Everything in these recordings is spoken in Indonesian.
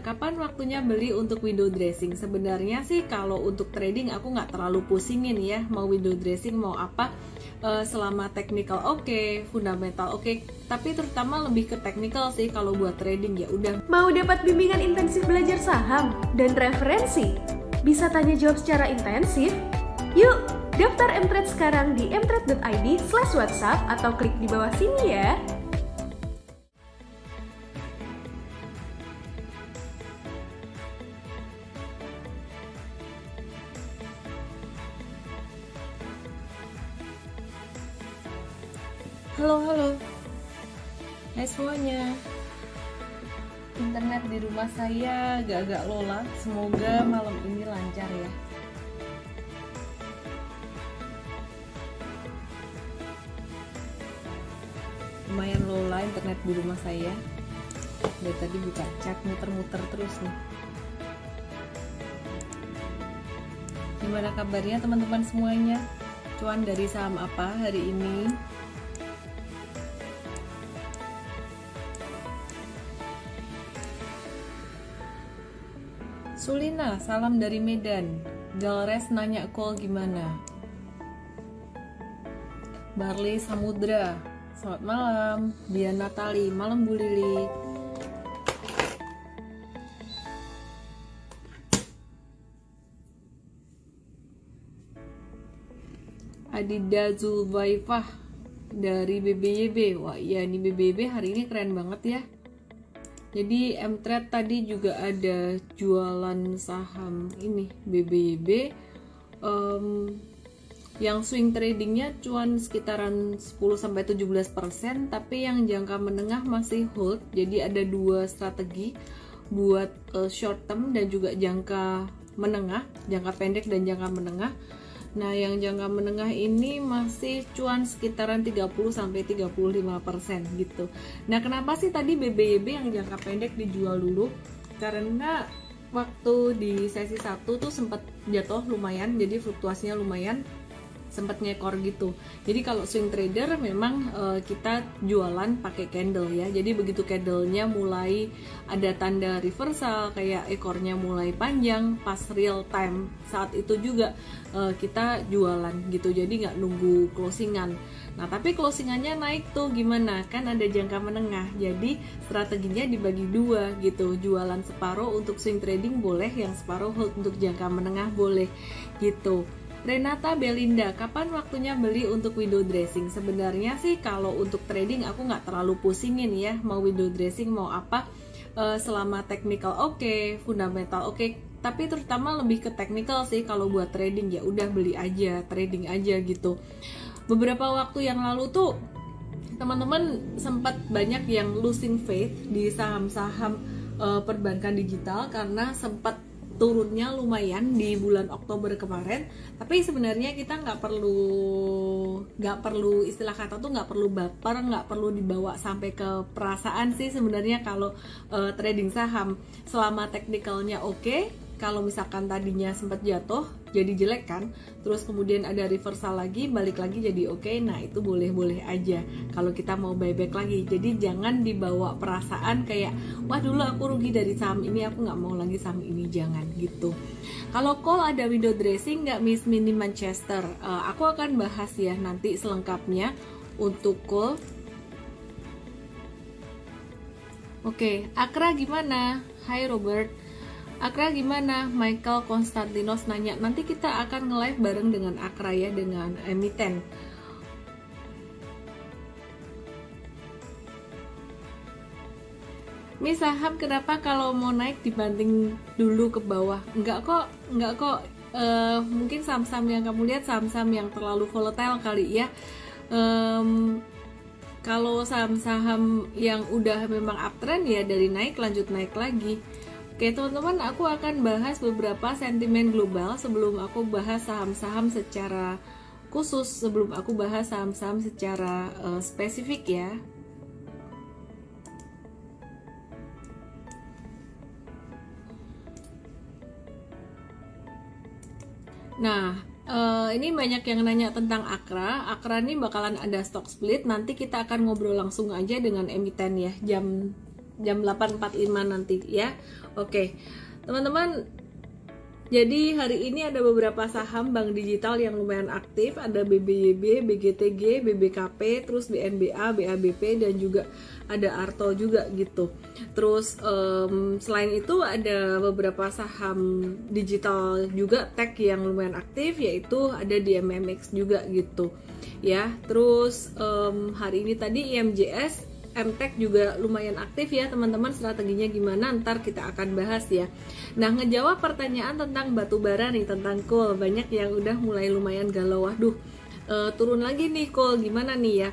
kapan waktunya beli untuk window dressing? Sebenarnya sih kalau untuk trading aku nggak terlalu pusingin ya, mau window dressing mau apa, selama technical oke, fundamental oke, tapi terutama lebih ke technical sih kalau buat trading ya udah. Mau dapat bimbingan intensif belajar saham dan referensi? Bisa tanya jawab secara intensif? Yuk, daftar mtrade sekarang di mtrade.id/whatsapp atau klik di bawah sini ya. Halo, hai semuanya. Internet di rumah saya agak-agak lola, semoga malam ini lancar ya. Lumayan lola internet di rumah saya. Dari tadi buka chat muter-muter terus nih. Gimana kabarnya teman-teman semuanya? Cuan dari saham apa hari ini? Sulina, salam dari Medan. Galres nanya call gimana? Barley Samudra, selamat malam. Dian Natali, malam Bu Lili. Adida Zulwaifah dari BBYB. Wah iya, ini BBYB hari ini keren banget ya. Jadi mtrade tadi juga ada jualan saham ini BBYB, yang swing tradingnya cuan sekitaran 10-17%, tapi yang jangka menengah masih hold. Jadi ada dua strategi buat short term dan juga jangka menengah, jangka pendek dan jangka menengah. Nah, yang jangka menengah ini masih cuan sekitaran 30-35% gitu. Nah, kenapa sih tadi BBYB yang jangka pendek dijual dulu? Karena waktu di sesi 1 tuh sempat jatuh lumayan, jadi fluktuasinya lumayan, sempat ngekor gitu. Jadi kalau swing trader memang kita jualan pakai candle ya. Jadi begitu candlenya mulai ada tanda reversal, kayak ekornya mulai panjang, pas real time saat itu juga kita jualan gitu. Jadi nggak nunggu closingan. Nah tapi closingannya naik tuh gimana? Kan ada jangka menengah. Jadi strateginya dibagi dua gitu. Jualan separuh untuk swing trading boleh, yang separuh hold untuk jangka menengah boleh gitu. Renata Belinda, kapan waktunya beli untuk window dressing? Sebenarnya sih kalau untuk trading aku nggak terlalu pusingin ya, mau window dressing mau apa, selama technical oke, fundamental oke, tapi terutama lebih ke technical sih kalau buat trading ya udah beli aja, trading aja gitu. Beberapa waktu yang lalu tuh teman-teman sempat banyak yang losing faith di saham-saham perbankan digital karena sempat turunnya lumayan di bulan Oktober kemarin. Tapi sebenarnya kita nggak perlu istilah kata tuh nggak perlu baper, nggak perlu dibawa sampai ke perasaan sih sebenarnya kalau trading saham. Selama teknikalnya oke, kalau misalkan tadinya sempat jatuh jadi jelek kan, terus kemudian ada reversal lagi, balik lagi jadi oke, nah itu boleh-boleh aja kalau kita mau buyback lagi. Jadi jangan dibawa perasaan kayak wah dulu aku rugi dari saham ini, aku nggak mau lagi saham ini, jangan gitu. Kalau call ada window dressing nggak Miss Mini Manchester? Aku akan bahas ya nanti selengkapnya untuk call. Oke, Akra gimana? Hai Robert. Akra gimana? Michael Konstantinos nanya. Nanti kita akan nge-live bareng dengan Akra ya, dengan emiten. Mi saham kenapa kalau mau naik dibanting dulu ke bawah? Enggak kok. Mungkin saham-saham yang kamu lihat saham-saham yang terlalu volatile kali ya. Kalau saham-saham yang udah memang uptrend ya dari naik lanjut naik lagi. Oke teman-teman, aku akan bahas beberapa sentimen global sebelum aku bahas saham-saham secara khusus, sebelum aku bahas saham-saham secara spesifik ya. Nah, ini banyak yang nanya tentang Akra. Akra ini bakalan ada stock split, nanti kita akan ngobrol langsung aja dengan emiten ya, jam jam 8.45 nanti ya. Oke, teman-teman. Jadi hari ini ada beberapa saham bank digital yang lumayan aktif, ada BBYB, BGTG, BBKP, terus BNBA, BABP, dan juga ada Arto juga gitu. Terus selain itu ada beberapa saham digital juga tech yang lumayan aktif, yaitu ada di MMX juga gitu ya. Terus hari ini tadi IMJS, MTech juga lumayan aktif ya teman-teman. Strateginya gimana ntar kita akan bahas ya. Nah, ngejawab pertanyaan tentang batu bara nih, tentang coal, banyak yang udah mulai lumayan galau, waduh turun lagi nih coal, gimana nih ya.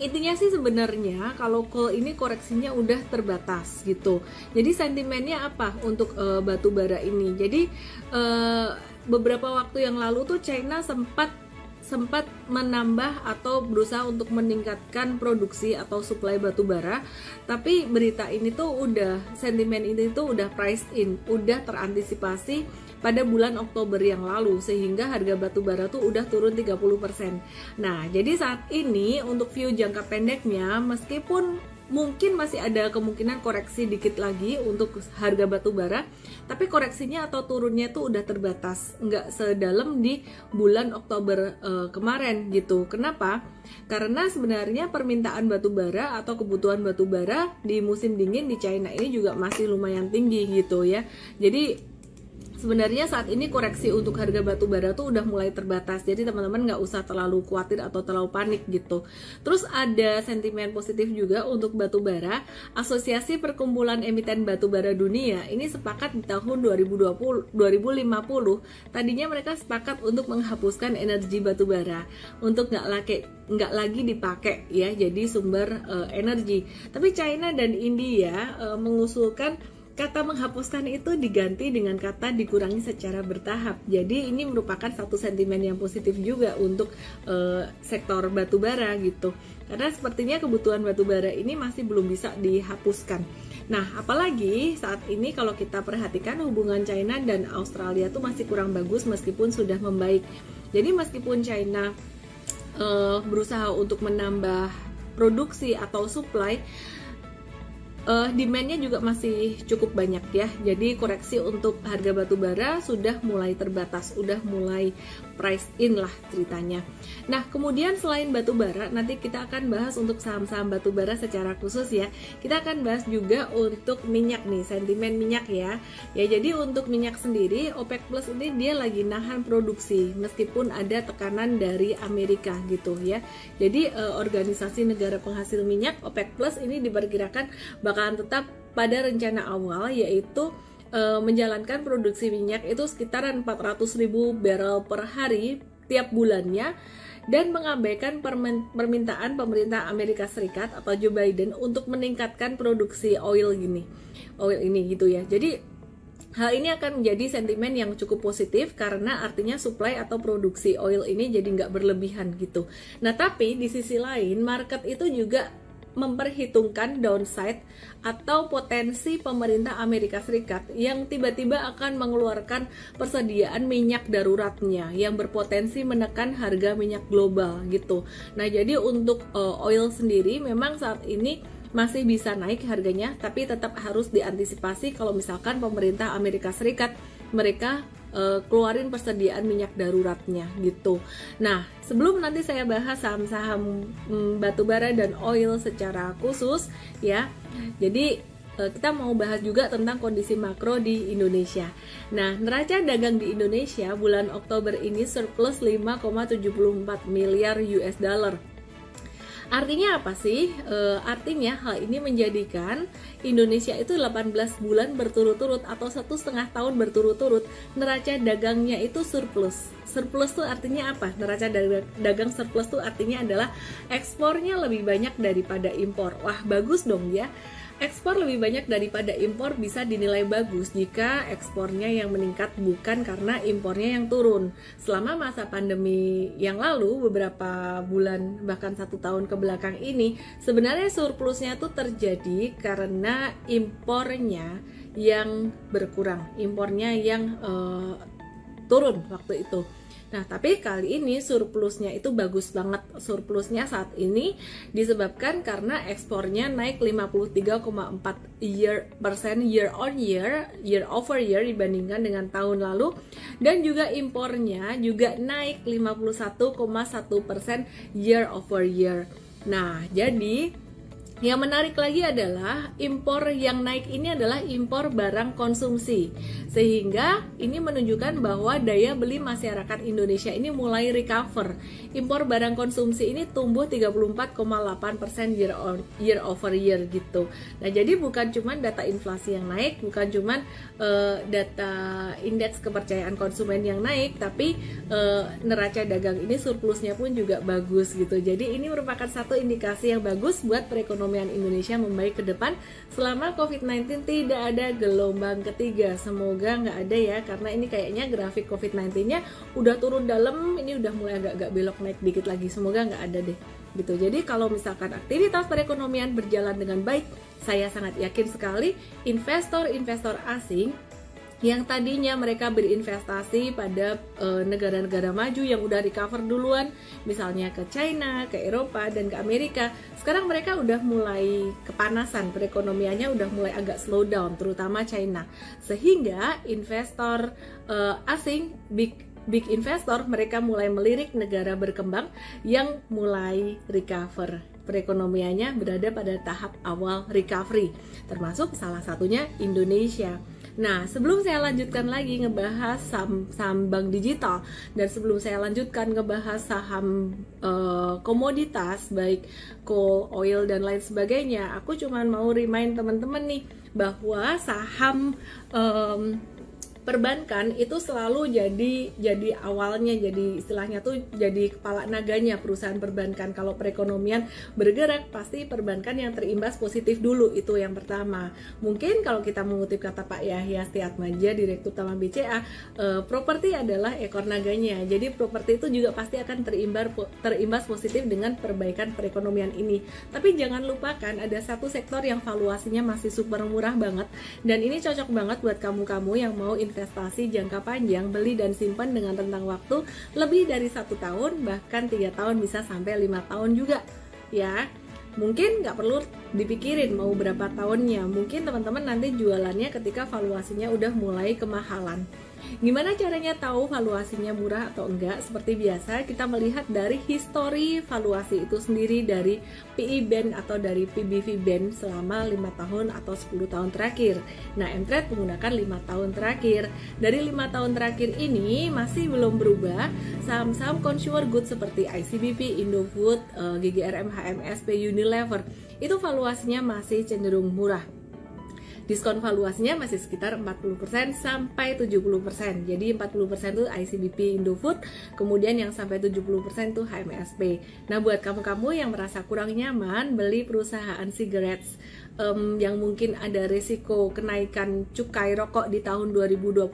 Intinya sih sebenarnya kalau coal ini koreksinya udah terbatas gitu. Jadi sentimennya apa untuk batu bara ini? Jadi beberapa waktu yang lalu tuh China sempat menambah atau berusaha untuk meningkatkan produksi atau supply batu bara, tapi berita ini tuh sentimen ini tuh udah priced in, udah terantisipasi pada bulan Oktober yang lalu, sehingga harga batu bara tuh udah turun 30%. Nah, jadi saat ini untuk view jangka pendeknya, meskipun mungkin masih ada kemungkinan koreksi dikit lagi untuk harga batu bara, tapi koreksinya atau turunnya tuh udah terbatas, nggak sedalam di bulan Oktober kemarin gitu. Kenapa? Karena sebenarnya permintaan batu bara atau kebutuhan batu bara di musim dingin di China ini juga masih lumayan tinggi gitu ya. Jadi sebenarnya saat ini koreksi untuk harga batu bara tuh udah mulai terbatas, jadi teman-teman nggak usah terlalu khawatir atau terlalu panik gitu. Terus ada sentimen positif juga untuk batu bara. Asosiasi Perkumpulan Emiten Batu Bara Dunia ini sepakat di tahun 2050 tadinya mereka sepakat untuk menghapuskan energi batu bara untuk nggak lagi dipakai ya jadi sumber energi. Tapi China dan India mengusulkan kata menghapuskan itu diganti dengan kata dikurangi secara bertahap. Jadi ini merupakan satu sentimen yang positif juga untuk sektor batubara gitu. Karena sepertinya kebutuhan batubara ini masih belum bisa dihapuskan. Nah, apalagi saat ini kalau kita perhatikan hubungan China dan Australia tuh masih kurang bagus meskipun sudah membaik. Jadi meskipun China berusaha untuk menambah produksi atau supply, demandnya juga masih cukup banyak ya. Jadi koreksi untuk harga batu bara sudah mulai terbatas, udah mulai price in lah ceritanya. Nah, kemudian selain batu bara, nanti kita akan bahas untuk saham-saham batu bara secara khusus ya. Kita akan bahas juga untuk minyak nih, sentimen minyak ya. Ya, jadi untuk minyak sendiri, OPEC Plus ini dia lagi nahan produksi meskipun ada tekanan dari Amerika gitu ya. Jadi organisasi negara penghasil minyak OPEC Plus ini diperkirakan bakalan tetap pada rencana awal, yaitu menjalankan produksi minyak itu sekitaran 400.000 barrel per hari tiap bulannya, dan mengabaikan permintaan pemerintah Amerika Serikat atau Joe Biden untuk meningkatkan produksi oil ini gitu ya. Jadi hal ini akan menjadi sentimen yang cukup positif karena artinya supply atau produksi oil ini jadi nggak berlebihan gitu. Nah, tapi di sisi lain market itu juga memperhitungkan downside atau potensi pemerintah Amerika Serikat yang tiba-tiba akan mengeluarkan persediaan minyak daruratnya yang berpotensi menekan harga minyak global gitu. Nah, jadi untuk oil sendiri memang saat ini masih bisa naik harganya, tapi tetap harus diantisipasi kalau misalkan pemerintah Amerika Serikat mereka keluarin persediaan minyak daruratnya gitu. Nah, sebelum nanti saya bahas saham-saham batubara dan oil secara khusus ya, jadi kita mau bahas juga tentang kondisi makro di Indonesia. Nah, neraca dagang di Indonesia bulan Oktober ini surplus 5,74 miliar US dollar. Artinya apa sih? Artinya hal ini menjadikan Indonesia itu 18 bulan berturut-turut atau 1,5 tahun berturut-turut neraca dagangnya itu surplus. Surplus tuh artinya apa? Neraca dagang surplus tuh artinya adalah ekspornya lebih banyak daripada impor. Wah, bagus dong ya. Ekspor lebih banyak daripada impor bisa dinilai bagus jika ekspornya yang meningkat bukan karena impornya yang turun. Selama masa pandemi yang lalu, beberapa bulan bahkan 1 tahun ke belakang ini, sebenarnya surplusnya tuh terjadi karena impornya yang berkurang, impornya yang turun waktu itu. Nah, tapi kali ini surplusnya itu bagus banget. Surplusnya saat ini disebabkan karena ekspornya naik 53,4% year on year, year over year dibandingkan dengan tahun lalu, dan juga impornya juga naik 51,1% year over year. Nah, jadi yang menarik lagi adalah impor yang naik ini adalah impor barang konsumsi, sehingga ini menunjukkan bahwa daya beli masyarakat Indonesia ini mulai recover. Impor barang konsumsi ini tumbuh 34,8% year over year gitu. Nah, jadi bukan cuma data inflasi yang naik, bukan cuma data indeks kepercayaan konsumen yang naik, tapi neraca dagang ini surplusnya pun juga bagus gitu. Jadi ini merupakan satu indikasi yang bagus buat perekonomian Indonesia membaik ke depan selama COVID-19 tidak ada gelombang ketiga. Semoga nggak ada ya, karena ini kayaknya grafik COVID-19-nya udah turun dalam, ini udah mulai agak-agak belok naik dikit lagi. Semoga nggak ada deh gitu. Jadi kalau misalkan aktivitas perekonomian berjalan dengan baik, saya sangat yakin sekali investor-investor asing yang tadinya mereka berinvestasi pada negara-negara maju yang udah recover duluan, misalnya ke China, ke Eropa, dan ke Amerika, sekarang mereka udah mulai kepanasan, perekonomiannya udah mulai agak slow down, terutama China, sehingga investor asing, big investor, mereka mulai melirik negara berkembang yang mulai recover. Perekonomiannya berada pada tahap awal recovery, termasuk salah satunya Indonesia. Nah, sebelum saya lanjutkan lagi ngebahas saham bank digital, dan sebelum saya lanjutkan ngebahas saham komoditas baik coal, oil, dan lain sebagainya, aku cuma mau remind teman-teman nih bahwa saham perbankan itu selalu jadi awalnya, jadi istilahnya tuh jadi kepala naganya perusahaan perbankan. Kalau perekonomian bergerak, pasti perbankan yang terimbas positif dulu, itu yang pertama. Mungkin kalau kita mengutip kata Pak Yahya Setiatmaja, Direktur Utama BCA, properti adalah ekor naganya. Jadi properti itu juga pasti akan terimbas positif dengan perbaikan perekonomian ini. Tapi jangan lupakan ada satu sektor yang valuasinya masih super murah banget, dan ini cocok banget buat kamu-kamu yang mau investasi jangka panjang, beli dan simpan dengan rentang waktu lebih dari 1 tahun, bahkan 3 tahun, bisa sampai 5 tahun juga ya. Mungkin nggak perlu dipikirin mau berapa tahunnya, mungkin teman-teman nanti jualannya ketika valuasinya udah mulai kemahalan. Gimana caranya tahu valuasinya murah atau enggak? Seperti biasa, kita melihat dari histori valuasi itu sendiri, dari PE band atau dari PBV band selama 5 tahun atau 10 tahun terakhir. Nah, Mtrade menggunakan 5 tahun terakhir. Dari 5 tahun terakhir ini masih belum berubah, saham-saham consumer goods seperti ICBP, Indofood, GGRM, HMSP, Unilever, itu valuasinya masih cenderung murah. Diskon valuasinya masih sekitar 40% sampai 70%. Jadi 40% itu ICBP, Indofood, kemudian yang sampai 70% itu HMSP. Nah, buat kamu-kamu yang merasa kurang nyaman beli perusahaan cigarettes yang mungkin ada risiko kenaikan cukai rokok di tahun 2022,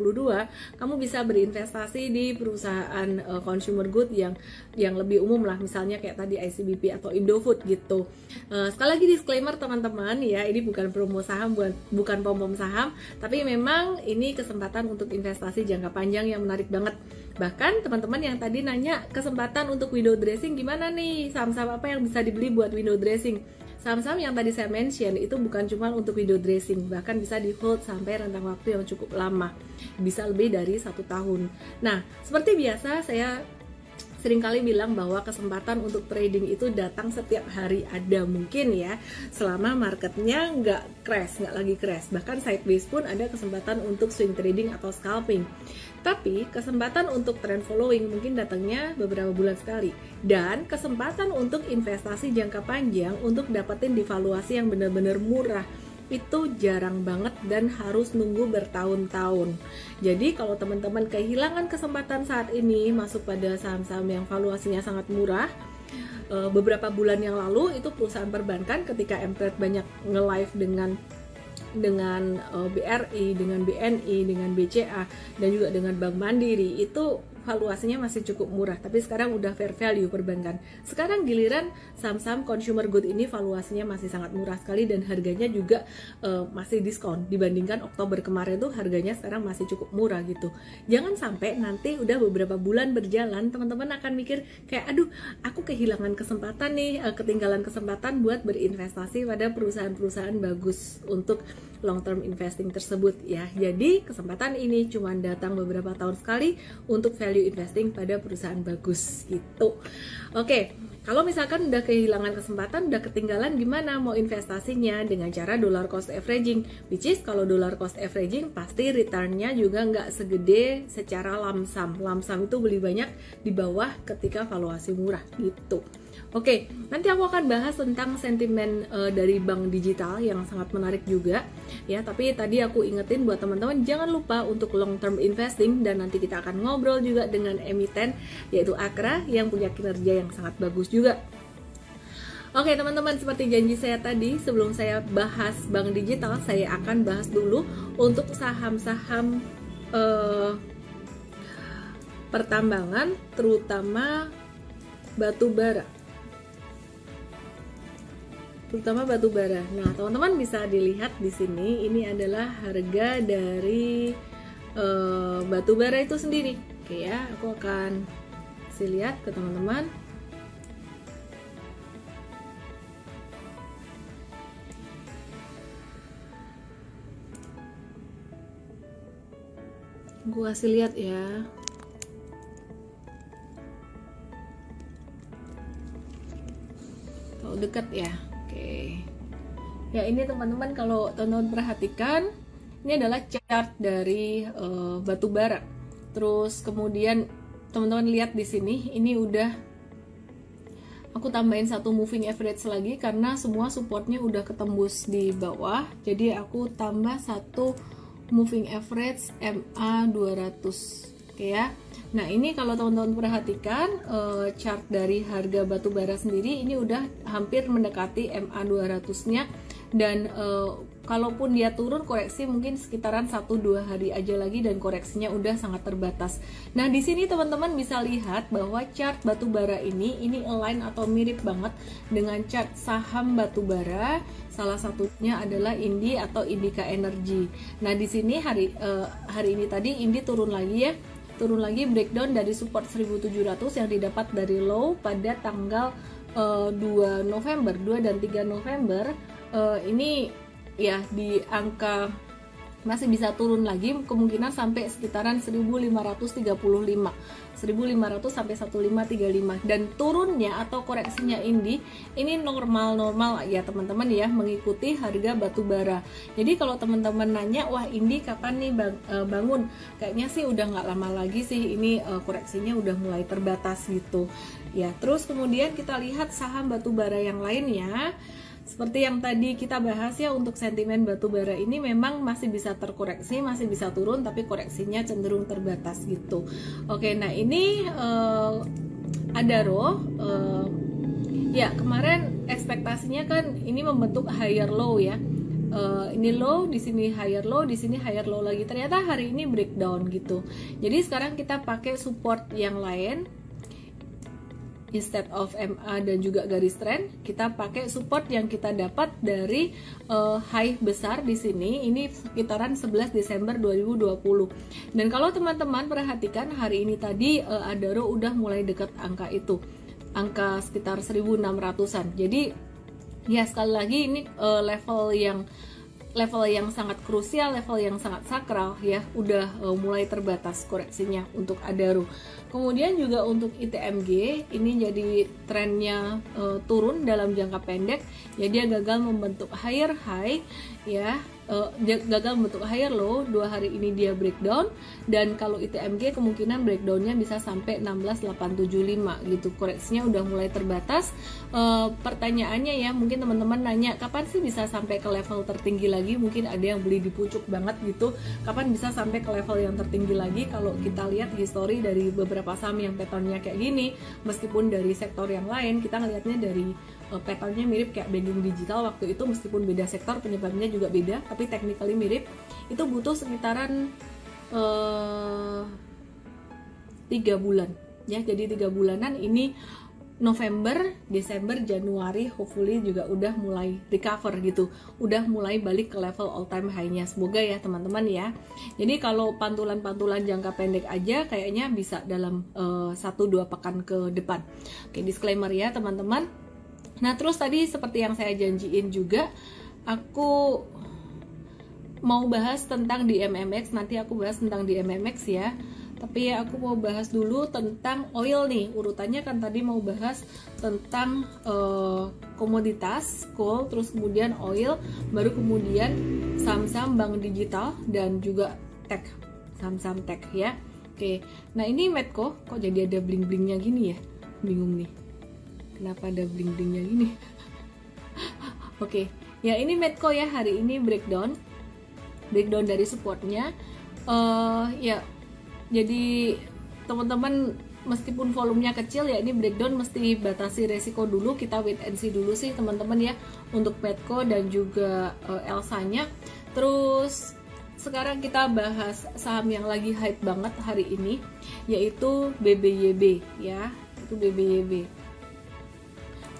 kamu bisa berinvestasi di perusahaan consumer good yang lebih umum lah, misalnya kayak tadi ICBP atau Indofood gitu. Sekali lagi disclaimer teman-teman ya, ini bukan promo saham, bukan pom-pom saham, tapi memang ini kesempatan untuk investasi jangka panjang yang menarik banget. Bahkan teman-teman yang tadi nanya kesempatan untuk window dressing, gimana nih, saham-saham apa yang bisa dibeli buat window dressing? Saham-saham yang tadi saya mention itu bukan cuma untuk window dressing, bahkan bisa di hold sampai rentang waktu yang cukup lama, bisa lebih dari 1 tahun. Nah, seperti biasa saya seringkali bilang bahwa kesempatan untuk trading itu datang setiap hari ada, mungkin ya, selama marketnya nggak lagi crash, bahkan sideways pun ada kesempatan untuk swing trading atau scalping. Tapi kesempatan untuk trend following mungkin datangnya beberapa bulan sekali, dan kesempatan untuk investasi jangka panjang untuk dapetin divaluasi yang benar-benar murah itu jarang banget dan harus nunggu bertahun-tahun. Jadi kalau teman-teman kehilangan kesempatan saat ini masuk pada saham-saham yang valuasinya sangat murah, beberapa bulan yang lalu itu perusahaan perbankan ketika Mtrade banyak nge-live dengan BRI, dengan BNI, dengan BCA, dan juga dengan Bank Mandiri, itu valuasinya masih cukup murah, tapi sekarang udah fair value perbankan. Sekarang giliran saham-saham consumer good ini valuasinya masih sangat murah sekali dan harganya juga masih diskon dibandingkan Oktober kemarin tuh harganya sekarang masih cukup murah gitu. Jangan sampai nanti udah beberapa bulan berjalan teman-teman akan mikir kayak aduh aku kehilangan kesempatan nih, ketinggalan kesempatan buat berinvestasi pada perusahaan-perusahaan bagus untuk long term investing tersebut ya. Jadi kesempatan ini cuma datang beberapa tahun sekali untuk value investing pada perusahaan bagus gitu. Oke, kalau misalkan udah kehilangan kesempatan, udah ketinggalan, gimana mau investasinya? Dengan cara dollar cost averaging, which is kalau dollar cost averaging pasti returnnya juga nggak segede secara lamsam. Lamsam itu beli banyak di bawah ketika valuasi murah gitu. Oke, nanti aku akan bahas tentang sentimen dari bank digital yang sangat menarik juga ya. Tapi tadi aku ingetin buat teman-teman jangan lupa untuk long term investing, dan nanti kita akan ngobrol juga dengan emiten yaitu Akra yang punya kinerja yang sangat bagus juga. Oke teman-teman, seperti janji saya tadi, sebelum saya bahas bank digital, saya akan bahas dulu untuk saham-saham pertambangan, terutama batu bara. Nah, teman-teman bisa dilihat di sini, ini adalah harga dari batu bara itu sendiri. Oke ya, aku akan kasih lihat ke teman-teman. Aku kasih lihat ya. Tuh dekat ya. Oke. Ya ini teman-teman kalau teman-teman perhatikan, ini adalah chart dari batu bara. Terus kemudian teman-teman lihat di sini, ini udah aku tambahin satu moving average lagi karena semua supportnya udah ketembus di bawah. Jadi aku tambah satu moving average MA 200. Oke ya. Nah ini kalau teman-teman perhatikan chart dari harga batu bara sendiri ini udah hampir mendekati MA 200 nya, dan kalaupun dia turun koreksi mungkin sekitaran 1-2 hari aja lagi dan koreksinya udah sangat terbatas. Nah di sini teman-teman bisa lihat bahwa chart batu bara ini align atau mirip banget dengan chart saham batu bara. Salah satunya adalah Indi atau Indika Energy. Nah di sini hari ini tadi Indi turun lagi breakdown dari support 1700 yang didapat dari low pada tanggal 2 dan 3 November. Ini ya di angka masih bisa turun lagi, kemungkinan sampai sekitaran 1535 sampai 1535, dan turunnya atau koreksinya ini normal ya teman-teman ya, mengikuti harga batu bara. Jadi kalau teman-teman nanya wah Indi kapan nih bangun, kayaknya sih udah nggak lama lagi sih, ini koreksinya udah mulai terbatas gitu ya. Terus kemudian kita lihat saham batu bara yang lainnya. Seperti yang tadi kita bahas ya, untuk sentimen batu bara ini memang masih bisa terkoreksi, masih bisa turun, tapi koreksinya cenderung terbatas gitu. Oke, nah ini Adaro ya kemarin ekspektasinya kan ini membentuk higher low ya. Ini low, di sini higher low, di sini higher low lagi. Ternyata hari ini breakdown gitu. Jadi sekarang kita pakai support yang lain. Instead of MA dan juga garis trend, kita pakai support yang kita dapat dari high besar di sini. Ini sekitaran 11 Desember 2020. Dan kalau teman-teman perhatikan hari ini tadi Adaro udah mulai dekat angka itu, angka sekitar 1600-an. Jadi ya sekali lagi ini level yang sangat krusial, level yang sangat sakral ya, udah mulai terbatas koreksinya untuk Adaro. Kemudian juga untuk ITMG ini jadi trennya turun dalam jangka pendek, ya dia gagal membentuk higher high ya, gagal membentuk higher low. 2 hari ini dia breakdown, dan kalau ITMG kemungkinan breakdownnya bisa sampai 16875 gitu, koreksinya udah mulai terbatas. Pertanyaannya ya, mungkin teman-teman nanya kapan sih bisa sampai ke level tertinggi lagi, mungkin ada yang beli di pucuk banget gitu, kapan bisa sampai ke level yang tertinggi lagi. Kalau kita lihat histori dari beberapa saham yang patternnya kayak gini, meskipun dari sektor yang lain, kita ngelihatnya dari patternnya mirip kayak banking digital waktu itu, meskipun beda sektor penyebabnya juga beda, tapi technically mirip. Itu butuh sekitaran 3 bulan ya. Jadi 3 bulanan ini November, Desember, Januari hopefully juga udah mulai recover gitu, udah mulai balik ke level all time high-nya. Semoga ya teman-teman ya. Jadi kalau pantulan-pantulan jangka pendek aja kayaknya bisa dalam 1-2 pekan ke depan. Oke, disclaimer ya teman-teman. Nah terus tadi seperti yang saya janjiin juga, aku mau bahas tentang DMMX. Nanti aku bahas tentang DMMX ya. Tapi aku mau bahas dulu tentang oil nih. Urutannya kan tadi mau bahas tentang komoditas, coal, terus kemudian oil, baru kemudian saham-saham bank digital dan juga tech, saham-saham tech ya. Oke, nah ini Medco kok jadi ada bling-blingnya gini ya? Bingung nih, kenapa ada bling-blingnya gini? Oke, ya ini Medco ya, hari ini breakdown dari supportnya. Ya, jadi teman-teman meskipun volumenya kecil ya, ini breakdown mesti batasi resiko dulu, kita wait and see dulu sih teman-teman ya untuk Medco dan juga Elsa-nya. Terus sekarang kita bahas saham yang lagi hype banget hari ini, yaitu BBYB ya, itu BBYB.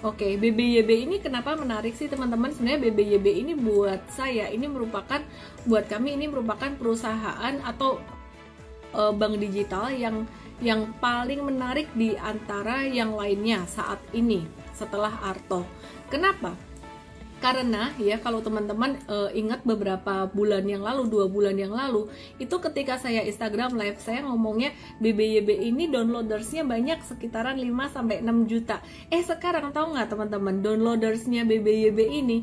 Oke, BBYB ini kenapa menarik sih teman-teman? Sebenarnya BBYB ini buat saya ini merupakan, buat kami ini merupakan perusahaan atau bank digital yang paling menarik di antara yang lainnya saat ini setelah Arto. Kenapa? Karena ya kalau teman-teman ingat beberapa bulan yang lalu, 2 bulan yang lalu, itu ketika saya Instagram live saya ngomongnya BBYB ini downloadersnya banyak, sekitaran 5-6 juta. Sekarang tahu nggak teman-teman, downloadersnya BBYB ini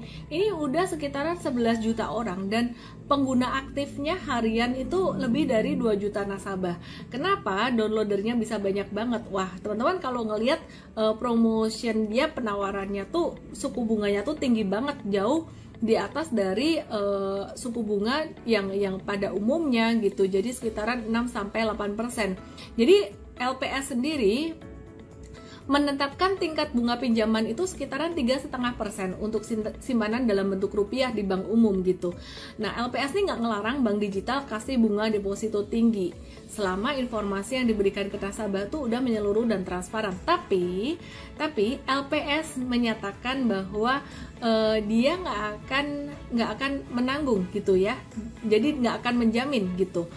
udah sekitaran 11 juta orang, dan pengguna aktifnya harian itu lebih dari 2 juta nasabah. Kenapa downloadernya bisa banyak banget? Wah teman-teman kalau ngelihat promotion dia, penawarannya tuh suku bunganya tuh tinggi banget, jauh di atas dari suku bunga yang pada umumnya gitu. Jadi sekitaran 6-8%. Jadi LPS sendiri menetapkan tingkat bunga pinjaman itu sekitaran 3,5% untuk simpanan dalam bentuk rupiah di bank umum gitu. Nah LPS ini nggak ngelarang bank digital kasih bunga deposito tinggi selama informasi yang diberikan ke nasabah tuh udah menyeluruh dan transparan. Tapi LPS menyatakan bahwa dia nggak akan menanggung gitu ya. Jadi nggak akan menjamin gitu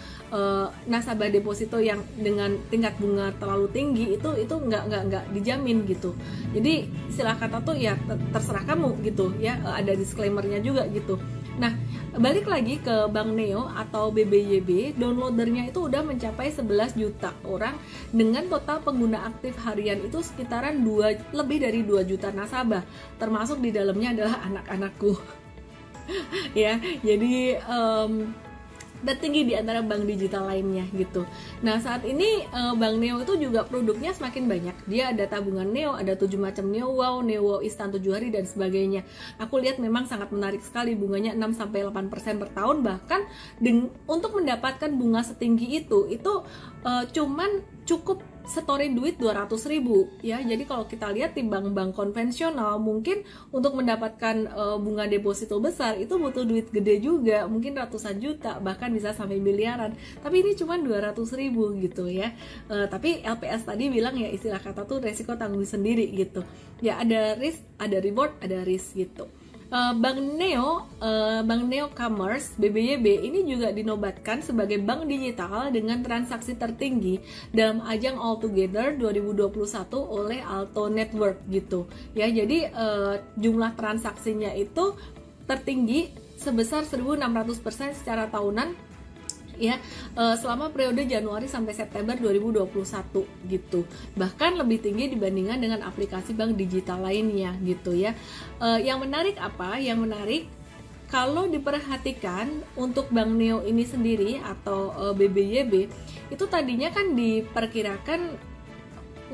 nasabah deposito yang dengan tingkat bunga terlalu tinggi itu nggak dijamin gitu. Jadi istilah kata tuh ya terserah kamu gitu ya, ada disclaimernya juga gitu. Nah balik lagi ke Bank Neo atau BBYB, downloadernya itu udah mencapai 11 juta orang dengan total pengguna aktif harian itu sekitaran lebih dari 2 juta nasabah, termasuk di dalamnya adalah anak-anakku. Ya, jadi tertinggi di antara bank digital lainnya gitu. Nah saat ini Bank Neo itu juga produknya semakin banyak. Dia ada tabungan Neo, ada 7 macam Neo Wow, Neo Wow Instan 7 hari dan sebagainya. Aku lihat memang sangat menarik sekali, bunganya 6-8% per tahun. Bahkan untuk mendapatkan bunga setinggi itu cuman cukup setorin duit 200.000 ya. Jadi kalau kita lihat di bank-bank konvensional mungkin untuk mendapatkan bunga deposito besar itu butuh duit gede juga, mungkin ratusan juta, bahkan bisa sampai miliaran. Tapi ini cuma 200.000 gitu ya. Tapi LPS tadi bilang ya istilah kata tuh resiko tanggung sendiri gitu. Ya ada risk, ada reward, ada risk gitu. Bank Neo Commerce BBYB ini juga dinobatkan sebagai bank digital dengan transaksi tertinggi dalam ajang All Together 2021 oleh Alto Network gitu ya. Jadi jumlah transaksinya itu tertinggi sebesar 1.600% secara tahunan ya, selama periode Januari sampai September 2021 gitu. Bahkan lebih tinggi dibandingkan dengan aplikasi bank digital lainnya gitu ya. Yang menarik apa? Yang menarik kalau diperhatikan untuk Bank Neo ini sendiri atau BBYB itu tadinya kan diperkirakan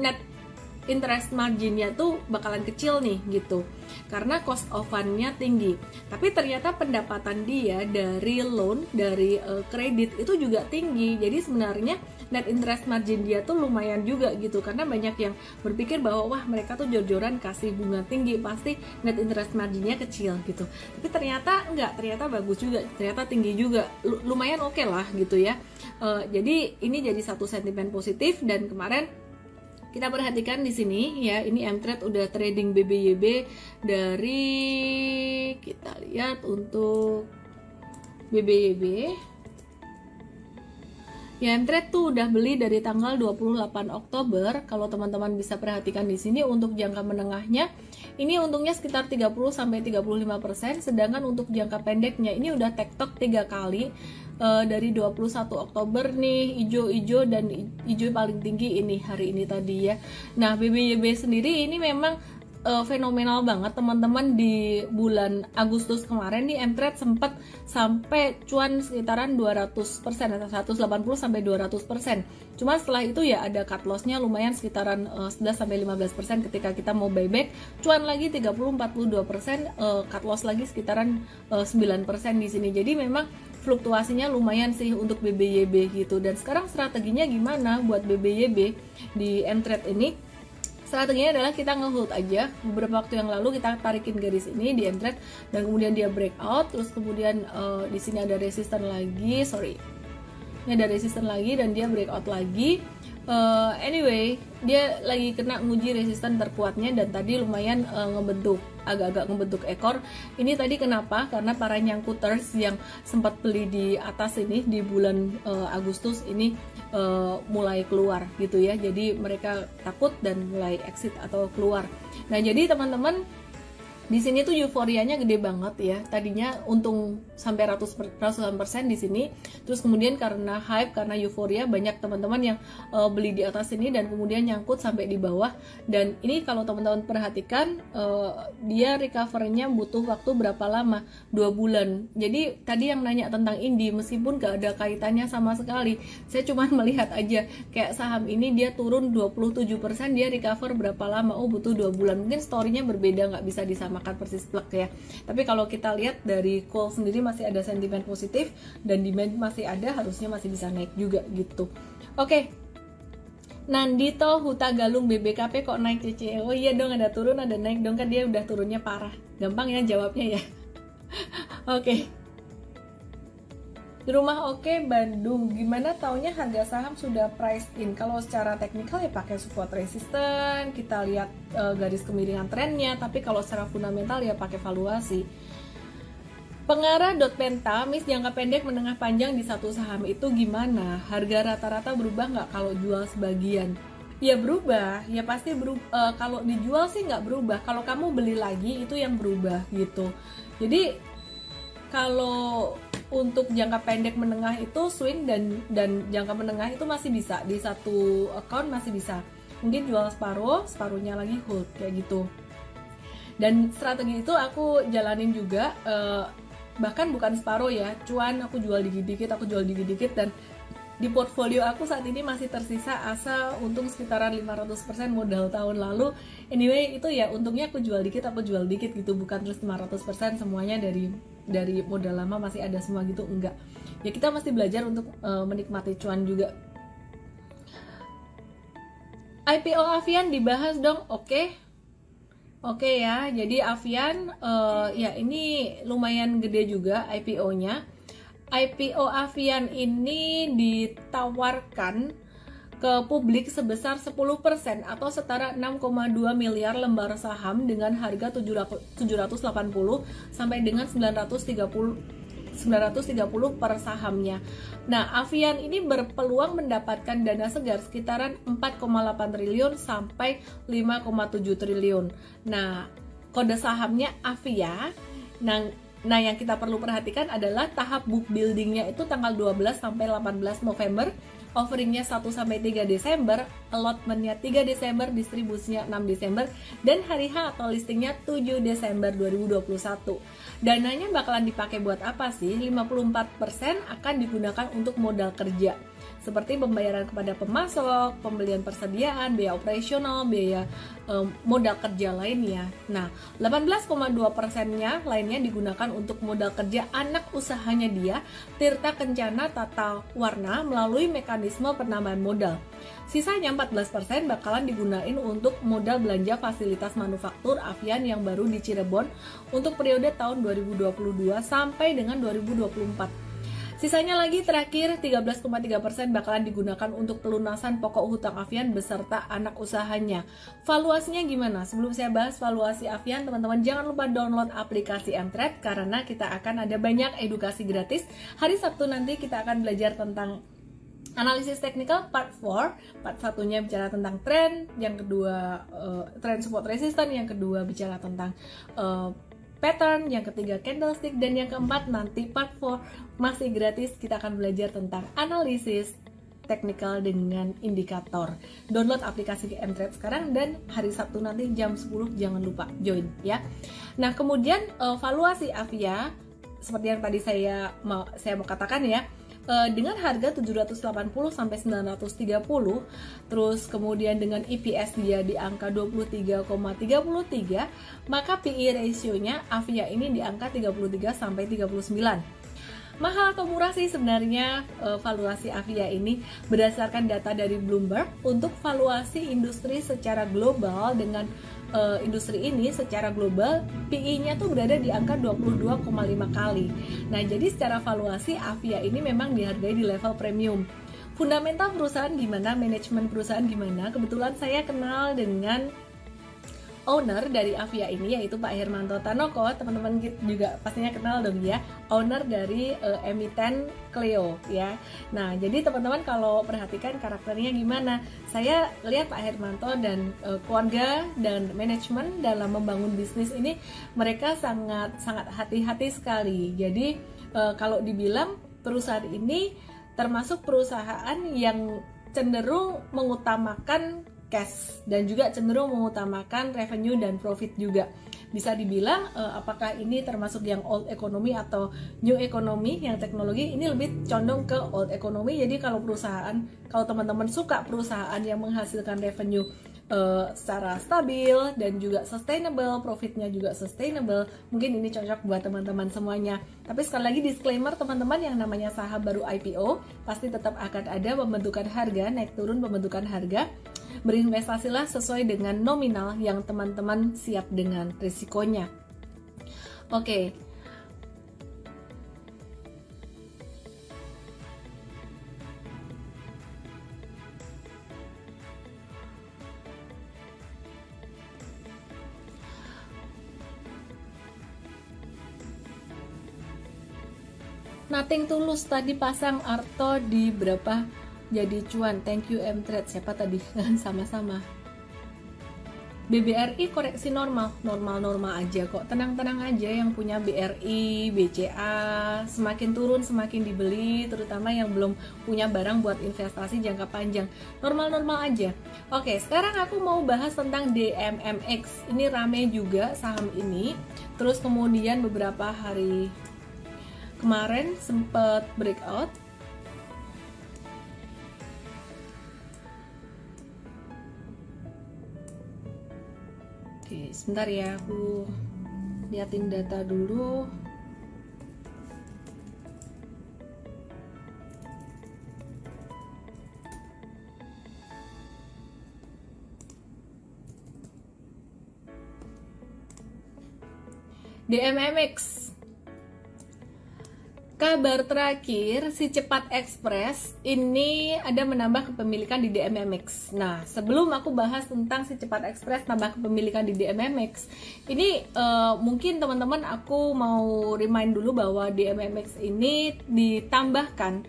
net interest marginnya tuh bakalan kecil nih gitu, karena cost of fund-nya tinggi. Tapi ternyata pendapatan dia dari loan, dari kredit itu juga tinggi. Jadi sebenarnya net interest margin dia tuh lumayan juga gitu, karena banyak yang berpikir bahwa wah mereka tuh jor-joran kasih bunga tinggi, pasti net interest marginnya kecil gitu. Tapi ternyata enggak, ternyata bagus juga, ternyata tinggi juga, lumayan oke lah gitu ya. Jadi ini jadi satu sentimen positif. Dan kemarin kita perhatikan di sini ya, ini M-Trade udah trading BBYB dari, kita lihat untuk BBYB ya, M-Trade tuh udah beli dari tanggal 28 Oktober. Kalau teman-teman bisa perhatikan di sini untuk jangka menengahnya ini untungnya sekitar 30-35%, sedangkan untuk jangka pendeknya ini udah tektok 3 kali. Dari 21 Oktober nih hijau-hijau, dan hijau paling tinggi ini hari ini tadi ya. Nah BBYB sendiri ini memang fenomenal banget teman-teman. Di bulan Agustus kemarin nih M-Trade sempat sampai cuan sekitaran 200%, atau 180 sampai 200%. Cuma setelah itu ya ada cut loss-nya lumayan sekitaran 11 sampai 15% ketika kita mau buyback. Cuan lagi 30-42%, cut loss lagi sekitaran 9% di sini. Jadi memang fluktuasinya lumayan sih untuk BBYB gitu. Dan sekarang strateginya gimana buat BBYB di M-Trade ini? Strateginya adalah kita nge-hold aja. Beberapa waktu yang lalu kita tarikin garis ini di M-Trade, dan kemudian dia breakout, terus kemudian di sini ada resisten lagi, ini ada resisten lagi dan dia breakout lagi. Anyway, dia lagi kena nguji resisten terkuatnya, dan tadi lumayan agak-agak ngebentuk ekor. Ini tadi kenapa? Karena para nyangkuters yang sempat beli di atas ini di bulan Agustus ini mulai keluar gitu ya. Jadi mereka takut dan mulai exit atau keluar. Nah, jadi teman-teman di sini tuh euforianya gede banget ya. Tadinya untung sampai ratusan persen di sini. Terus kemudian karena hype, karena euforia, banyak teman-teman yang beli di atas ini dan kemudian nyangkut sampai di bawah. Dan ini kalau teman-teman perhatikan, dia recovernya butuh waktu berapa lama? 2 bulan. Jadi tadi yang nanya tentang Indi, meskipun gak ada kaitannya sama sekali, saya cuma melihat aja kayak saham ini dia turun 27%, dia recover berapa lama? Oh, butuh 2 bulan. Mungkin story-nya berbeda, nggak bisa disamakan persis plek ya. Tapi kalau kita lihat dari call sendiri masih ada sentimen positif dan demand masih ada, harusnya masih bisa naik juga gitu. Oke. Nandito Hutagalung BBKP kok naik CCE? Oh iya dong, ada turun ada naik dong, kan dia udah turunnya parah. Gampang ya jawabnya ya. Oke. Di rumah oke Bandung, gimana taunya harga saham sudah price in? Kalau secara teknikal ya pakai support resisten, kita lihat garis kemiringan trennya, tapi kalau secara fundamental ya pakai valuasi. Pengarah .penta, Miss jangka pendek menengah panjang di satu saham itu gimana? Harga rata-rata berubah nggak kalau jual sebagian? Ya berubah, ya pasti berubah. Kalau dijual sih nggak berubah, kalau kamu beli lagi itu yang berubah gitu. Jadi kalau untuk jangka pendek menengah itu swing dan jangka menengah itu masih bisa di satu account, masih bisa mungkin jual separuhnya lagi hold kayak gitu. Dan strategi itu aku jalanin juga, bahkan bukan separuh ya, cuan aku jual dikit-dikit, dan di portfolio aku saat ini masih tersisa asa untung sekitaran 500% modal tahun lalu. Anyway, itu ya untungnya aku jual dikit gitu, bukan terus 500% semuanya dari modal lama masih ada semua gitu, enggak. Ya kita masih belajar untuk menikmati cuan juga. IPO Avian dibahas dong. Oke ya, jadi Avian ya ini lumayan gede juga IPO-nya. IPO Avian ini ditawarkan ke publik sebesar 10% atau setara 6,2 miliar lembar saham dengan harga 780 sampai dengan 930 per sahamnya. Nah, Avian ini berpeluang mendapatkan dana segar sekitaran 4,8 triliun sampai 5,7 triliun. Nah, kode sahamnya Avia. Nah, yang kita perlu perhatikan adalah tahap book buildingnya itu tanggal 12 sampai 18 November, offeringnya 1 sampai 3 Desember, allotmentnya 3 Desember, distribusinya 6 Desember, dan hari H atau listingnya 7 Desember 2021. Dananya bakalan dipakai buat apa sih? 54% akan digunakan untuk modal kerja. seperti pembayaran kepada pemasok, pembelian persediaan, biaya operasional, biaya modal kerja lainnya. Nah, 18,2%-nya lainnya digunakan untuk modal kerja anak usahanya dia, Tirta Kencana Tata Warna melalui mekanisme penambahan modal. Sisanya 14% bakalan digunain untuk modal belanja fasilitas manufaktur Avian yang baru di Cirebon untuk periode tahun 2022 sampai dengan 2024. Sisanya lagi terakhir 13,3% bakalan digunakan untuk pelunasan pokok hutang Avian beserta anak usahanya. Valuasinya gimana? Sebelum saya bahas valuasi Avian, teman-teman jangan lupa download aplikasi Mtrade karena kita akan ada banyak edukasi gratis. Hari Sabtu nanti kita akan belajar tentang analisis teknikal part 4. Part satunya bicara tentang tren, yang kedua tren support resistance, yang kedua bicara tentang pattern, yang ketiga candlestick, dan yang keempat nanti part 4 masih gratis, kita akan belajar tentang analisis teknikal dengan indikator. Download aplikasi Mtrade sekarang dan hari Sabtu nanti jam 10 jangan lupa join ya. Nah, kemudian valuasi Avia seperti yang tadi saya mau katakan ya, dengan harga 780 sampai 930, terus kemudian dengan EPS dia di angka 23,33, maka PE ratio-nya Avia ini di angka 33 sampai 39. Mahal atau murah sih sebenarnya valuasi Avia ini berdasarkan data dari Bloomberg. Untuk valuasi industri secara global dengan industri ini secara global PE-nya tuh berada di angka 22,5 kali. Nah, jadi secara valuasi Avia ini memang dihargai di level premium. Fundamental perusahaan gimana, manajemen perusahaan gimana? Kebetulan saya kenal dengan owner dari Avia ini yaitu Pak Hermanto Tanoko. Teman-teman juga pastinya kenal dong ya, owner dari emiten Cleo ya. Nah, jadi teman-teman kalau perhatikan karakternya gimana, saya lihat Pak Hermanto dan keluarga dan manajemen dalam membangun bisnis ini mereka sangat hati-hati sekali. Jadi kalau dibilang perusahaan ini termasuk perusahaan yang cenderung mengutamakan cash dan juga cenderung mengutamakan revenue dan profit juga. Bisa dibilang apakah ini termasuk yang old economy atau new economy, yang teknologi ini lebih condong ke old economy. Jadi kalau teman-teman suka perusahaan yang menghasilkan revenue secara stabil dan juga sustainable, profitnya juga sustainable, mungkin ini cocok buat teman-teman semuanya. Tapi sekali lagi disclaimer teman-teman, yang namanya saham baru IPO pasti tetap akan ada pembentukan harga, naik turun pembentukan harga. Berinvestasilah sesuai dengan nominal yang teman-teman siap dengan risikonya. Oke. Nothing Tulus tadi pasang Arto di berapa jadi cuan? Thank you Mtrade. Siapa tadi? Sama-sama. BBRI koreksi normal aja kok, tenang-tenang aja. Yang punya BRI, BCA semakin turun semakin dibeli, terutama yang belum punya barang buat investasi jangka panjang, normal aja. Oke, sekarang aku mau bahas tentang DMMX. Ini rame juga saham ini, terus kemudian beberapa hari kemarin sempat breakout. Oke, sebentar ya, aku liatin data dulu. DMMX. Kabar terakhir, si Cepat Express ini ada menambah kepemilikan di DMMX. Nah, sebelum aku bahas tentang si Cepat Express nambah kepemilikan di DMMX, ini mungkin teman-teman aku mau remind dulu bahwa DMMX ini ditambahkan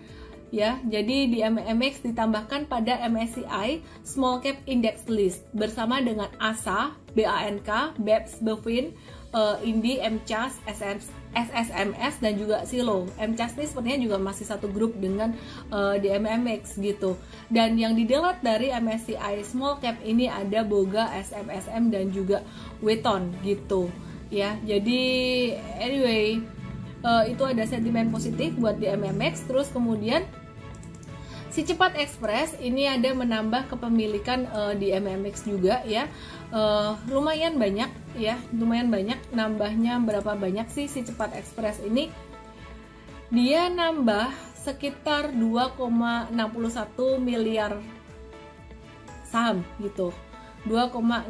ya. Jadi DMMX ditambahkan pada MSCI Small Cap Index List bersama dengan ASA, BANK, BEPS, BEFIN, Indi, MCAS, SSMS dan juga Silo. MCAS ini sepertinya juga masih satu grup dengan DMMX gitu. Dan yang didelete dari MSCI Small Cap ini ada Boga, SMSM dan juga Weton gitu ya. Jadi anyway, itu ada sentimen positif buat DMMX. Terus kemudian Si Cepat Express ini ada menambah kepemilikan di MMX juga ya. Lumayan banyak ya, lumayan banyak. Nambahnya berapa banyak sih si Cepat Express ini? Dia nambah sekitar 2,61 miliar saham gitu. 2,61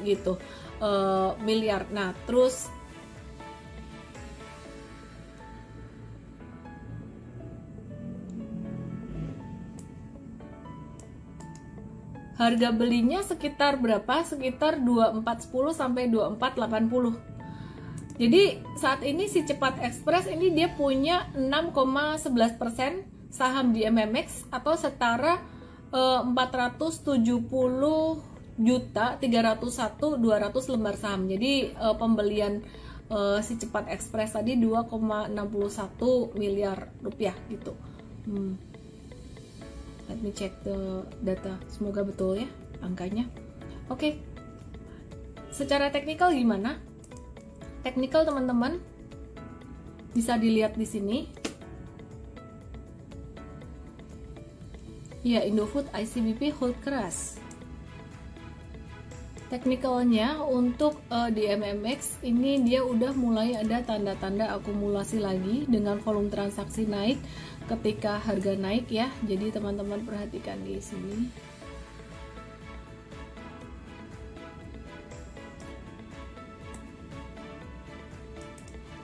gitu miliar. Nah, terus harga belinya sekitar berapa? Sekitar 2410 sampai 2480. Jadi saat ini si Cepat Express ini dia punya 6,11% saham di MMX atau setara 470.301.200 lembar saham. Jadi pembelian si Cepat Express tadi 2,61 miliar rupiah gitu. Let me check the data. Semoga betul ya angkanya. Oke. Secara teknikal gimana? Teknikal teman-teman bisa dilihat di sini. Ya, Indofood ICBP hold keras. Teknikalnya untuk di MMX ini dia udah mulai ada tanda-tanda akumulasi lagi dengan volume transaksi naik ketika harga naik ya. Jadi teman-teman perhatikan di sini.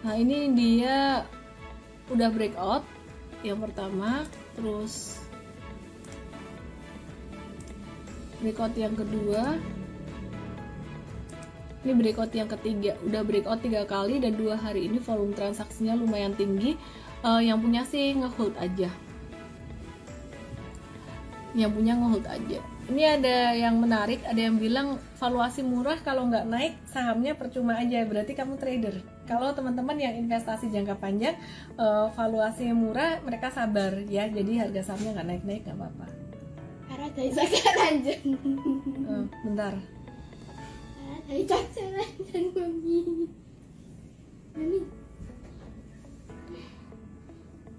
Nah, ini dia udah breakout yang pertama, terus breakout yang kedua. Ini breakout yang ketiga, udah breakout 3 kali dan 2 hari ini volume transaksinya lumayan tinggi. Yang punya sih ngehold aja. Yang punya ngehold aja. Ini ada yang menarik, ada yang bilang valuasi murah kalau nggak naik sahamnya percuma aja. Berarti kamu trader. Kalau teman-teman yang investasi jangka panjang, valuasi murah mereka sabar ya. Jadi harga sahamnya nggak naik-naik nggak apa-apa. Karena dari sekarang Bentar. dari sekarang mami.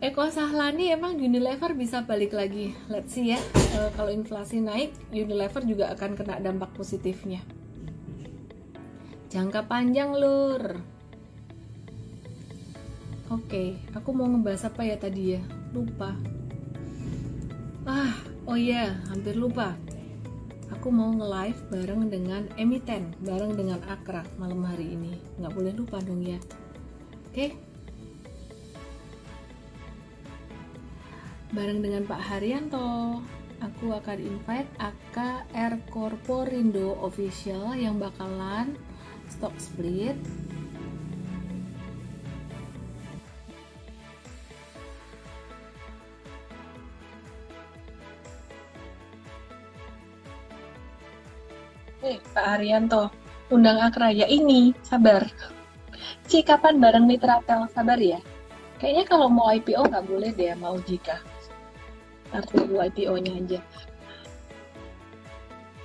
Eko Sahlani emang Unilever bisa balik lagi. Let's see ya. Kalau inflasi naik, Unilever juga akan kena dampak positifnya. Jangka panjang lur. Oke, aku mau ngebahas apa ya tadi ya? Lupa. Oh iya, hampir lupa. Aku mau nge-live bareng dengan emiten, bareng dengan Akra malam hari ini. Nggak boleh lupa dong ya. Oke. Bareng dengan Pak Haryanto, aku akan invite AKR Corporindo Official yang bakalan stock split. Pak Haryanto, undang Akra ya ini, sabar. Kapan bareng Mitratel, sabar ya. Kayaknya kalau mau IPO nggak boleh deh, mau jika. Nanti dulu IPO-nya aja.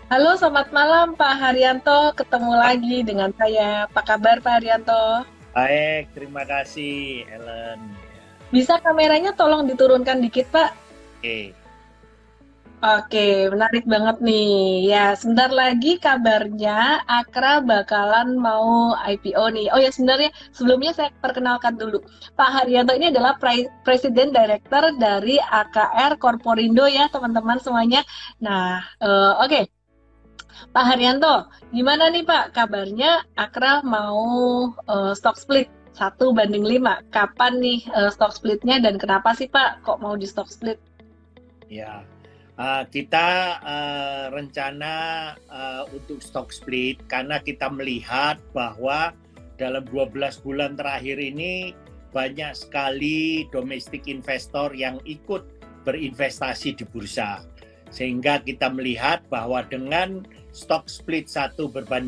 Halo, selamat malam Pak Haryanto. Ketemu lagi dengan saya. Apa kabar Pak Haryanto? Baik, terima kasih Ellen. Bisa kameranya tolong diturunkan dikit Pak? Oke, menarik banget nih. Ya, sebentar lagi kabarnya Akra bakalan mau IPO nih. Oh ya, sebenarnya sebelumnya saya perkenalkan dulu. Pak Haryanto ini adalah Presiden Director dari AKR Corporindo ya, teman-teman semuanya. Nah, oke. Pak Haryanto, gimana nih Pak kabarnya Akra mau stock split 1:5? Kapan nih stock splitnya dan kenapa sih Pak kok mau di stock split? Ya. Kita rencana untuk stock split karena kita melihat bahwa dalam 12 bulan terakhir ini banyak sekali domestic investor yang ikut berinvestasi di bursa. Sehingga kita melihat bahwa dengan stock split 1:5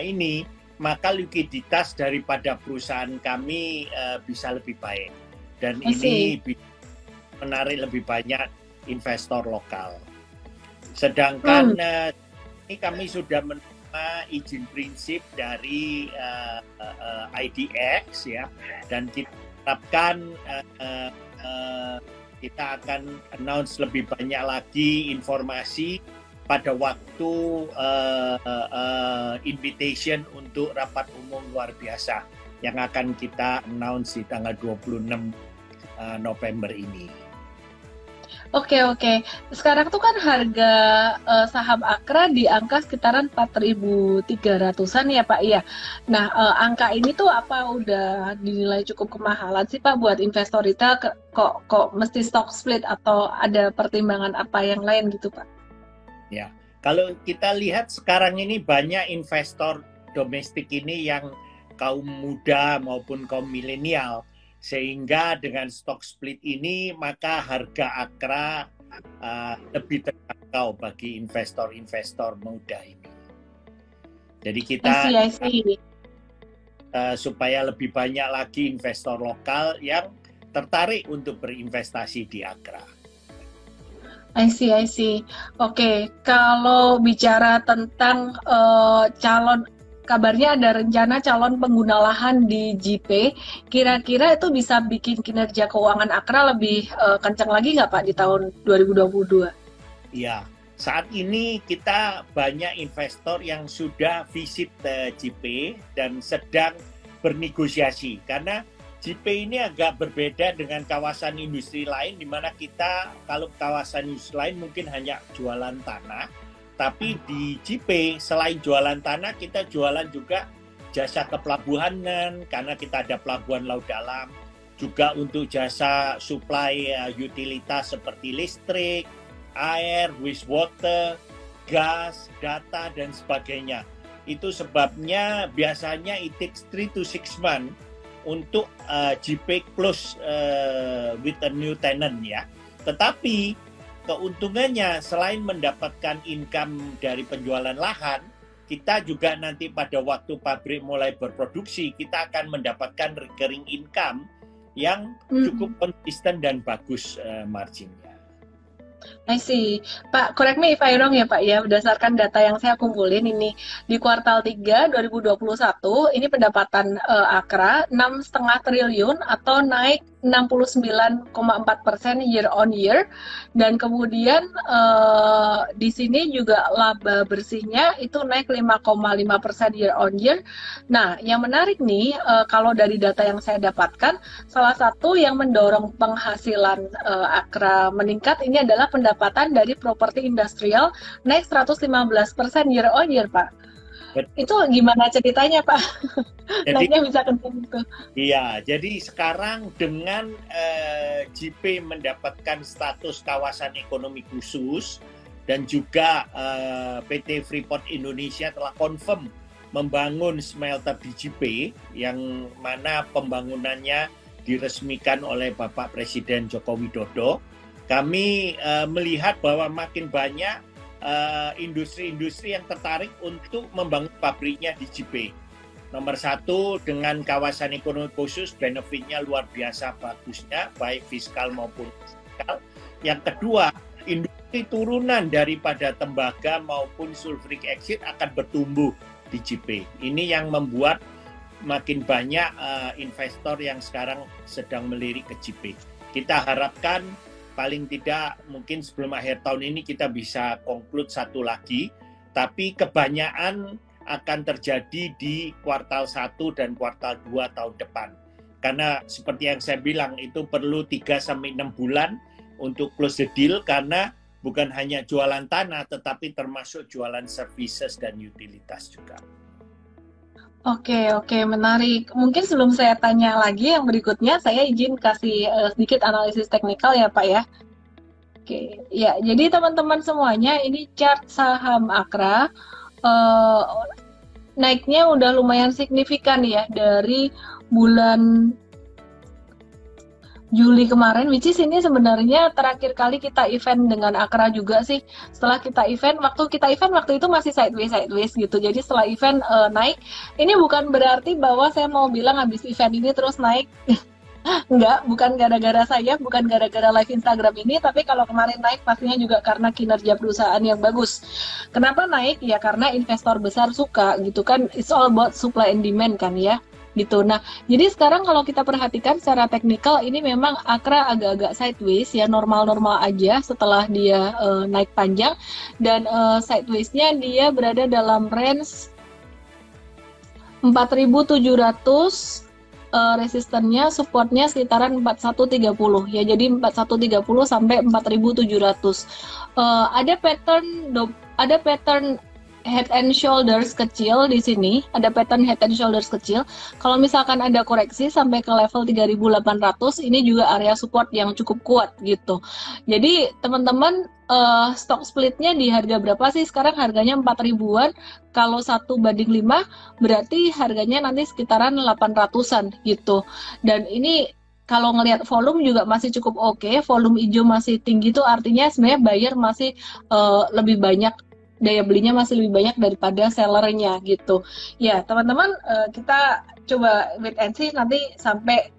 ini, maka likuiditas daripada perusahaan kami bisa lebih baik. Dan ini bisa menarik lebih banyak investor lokal. Sedangkan ini kami sudah menerima izin prinsip dari IDX ya, dan kita harapkan Kita akan announce lebih banyak lagi informasi pada waktu invitation untuk rapat umum luar biasa yang akan kita announce di tanggal 26 November ini. Oke. Sekarang tuh kan harga saham Akra di angka sekitaran 4.300-an ya Pak ya. Nah, angka ini tuh apa udah dinilai cukup kemahalan sih Pak buat investor retail? Kok mesti stock split atau ada pertimbangan apa yang lain gitu Pak? Ya, kalau kita lihat sekarang ini banyak investor domestik ini yang kaum muda maupun kaum milenial. Sehingga dengan stock split ini maka harga Akra lebih terjangkau bagi investor-investor muda ini. Jadi kita supaya lebih banyak lagi investor lokal yang tertarik untuk berinvestasi di Akra. I see. Oke, kalau bicara tentang kabarnya ada rencana calon pengguna lahan di JP, kira-kira itu bisa bikin kinerja keuangan Akra lebih kencang lagi nggak Pak di tahun 2022? Iya, saat ini kita banyak investor yang sudah visit JP dan sedang bernegosiasi, karena JP ini agak berbeda dengan kawasan industri lain, di mana kita kalau kawasan industri lain mungkin hanya jualan tanah. Tapi di JP selain jualan tanah, kita jualan juga jasa kepelabuhanan karena kita ada pelabuhan laut dalam, juga untuk jasa supply utilitas seperti listrik, air, wastewater, gas, data dan sebagainya. Itu sebabnya biasanya it takes 3 to 6 months untuk JP close with a new tenant ya. Tetapi keuntungannya selain mendapatkan income dari penjualan lahan, kita juga nanti pada waktu pabrik mulai berproduksi, kita akan mendapatkan recurring income yang cukup konsisten dan bagus marginnya. I see. Pak, correct me if I wrong ya Pak ya, berdasarkan data yang saya kumpulin ini di kuartal 3 2021 ini pendapatan Akra 6,5 triliun atau naik 69,4% year on year, dan kemudian di sini juga laba bersihnya itu naik 5,5% year on year. Nah, yang menarik nih kalau dari data yang saya dapatkan, salah satu yang mendorong penghasilan Akra meningkat ini adalah pendapatan dari properti industrial naik 115% year on year Pak. Itu gimana ceritanya Pak? Naiknya bisa kencang itu. Iya, jadi sekarang dengan JP mendapatkan status kawasan ekonomi khusus dan juga PT Freeport Indonesia telah confirm membangun smelter di JP yang mana pembangunannya diresmikan oleh Bapak Presiden Joko Widodo. Kami melihat bahwa makin banyak industri-industri yang tertarik untuk membangun pabriknya di JP. Nomor satu, dengan kawasan ekonomi khusus, benefitnya luar biasa bagusnya, baik fiskal maupun fiskal. Yang kedua, industri turunan daripada tembaga maupun sulfuric acid akan bertumbuh di JP. Ini yang membuat makin banyak investor yang sekarang sedang melirik ke JP. Kita harapkan paling tidak mungkin sebelum akhir tahun ini kita bisa conclude satu lagi, tapi kebanyakan akan terjadi di kuartal 1 dan kuartal 2 tahun depan. Karena seperti yang saya bilang itu perlu 3-6 bulan untuk close the deal, karena bukan hanya jualan tanah tetapi termasuk jualan services dan utilitas juga. Oke, menarik. Mungkin sebelum saya tanya lagi yang berikutnya, saya izin kasih sedikit analisis teknikal ya Pak ya. Oke, ya jadi teman-teman semuanya ini chart saham Akra naiknya udah lumayan signifikan ya dari bulan Juli kemarin, which is ini sebenarnya terakhir kali kita event dengan Akra juga sih. Setelah kita event, waktu itu masih sideways gitu. Jadi setelah event naik, ini bukan berarti bahwa saya mau bilang habis event ini terus naik. Enggak, bukan gara-gara saya, bukan gara-gara live Instagram ini, tapi kalau kemarin naik pastinya juga karena kinerja perusahaan yang bagus. Kenapa naik? Ya karena investor besar suka gitu kan, it's all about supply and demand kan ya. gitu. Nah, jadi sekarang kalau kita perhatikan secara teknikal ini memang Akra agak-agak sideways ya, normal-normal aja setelah dia naik panjang, dan sideways-nya dia berada dalam range 4.700, resistennya, supportnya sekitaran 4130 ya, jadi 4130 sampai 4.700. Ada pattern head and shoulders kecil di sini, ada pattern head and shoulders kecil. Kalau misalkan ada koreksi sampai ke level 3.800, ini juga area support yang cukup kuat gitu. Jadi teman-teman, stock splitnya di harga berapa sih? Sekarang harganya 4 ribuan. Kalau 1:5 berarti harganya nanti sekitaran 800-an gitu. Dan ini kalau ngelihat volume juga masih cukup oke, volume hijau masih tinggi, tuh artinya sebenarnya buyer masih lebih banyak, daya belinya masih lebih banyak daripada sellernya gitu. Ya teman-teman, kita coba wait and see nanti sampai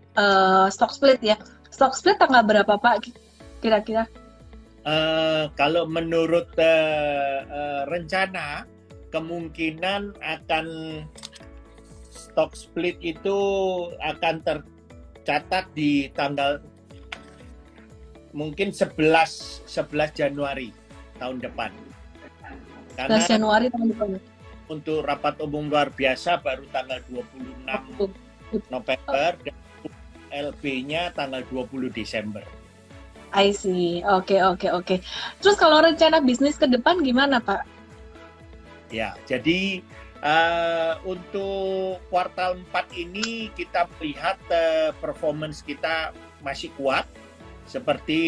stock split ya. Stock split tanggal berapa Pak kira-kira? Kalau menurut rencana, kemungkinan akan stock split itu akan tercatat di tanggal mungkin 11 Januari tahun depan. Karena Januari tahun depan. Untuk rapat umum luar biasa baru tanggal 26 November dan LB-nya tanggal 20 Desember. I see. Oke. Terus kalau rencana bisnis ke depan gimana, Pak? Ya, jadi untuk kuartal 4 ini kita melihat performance kita masih kuat. Seperti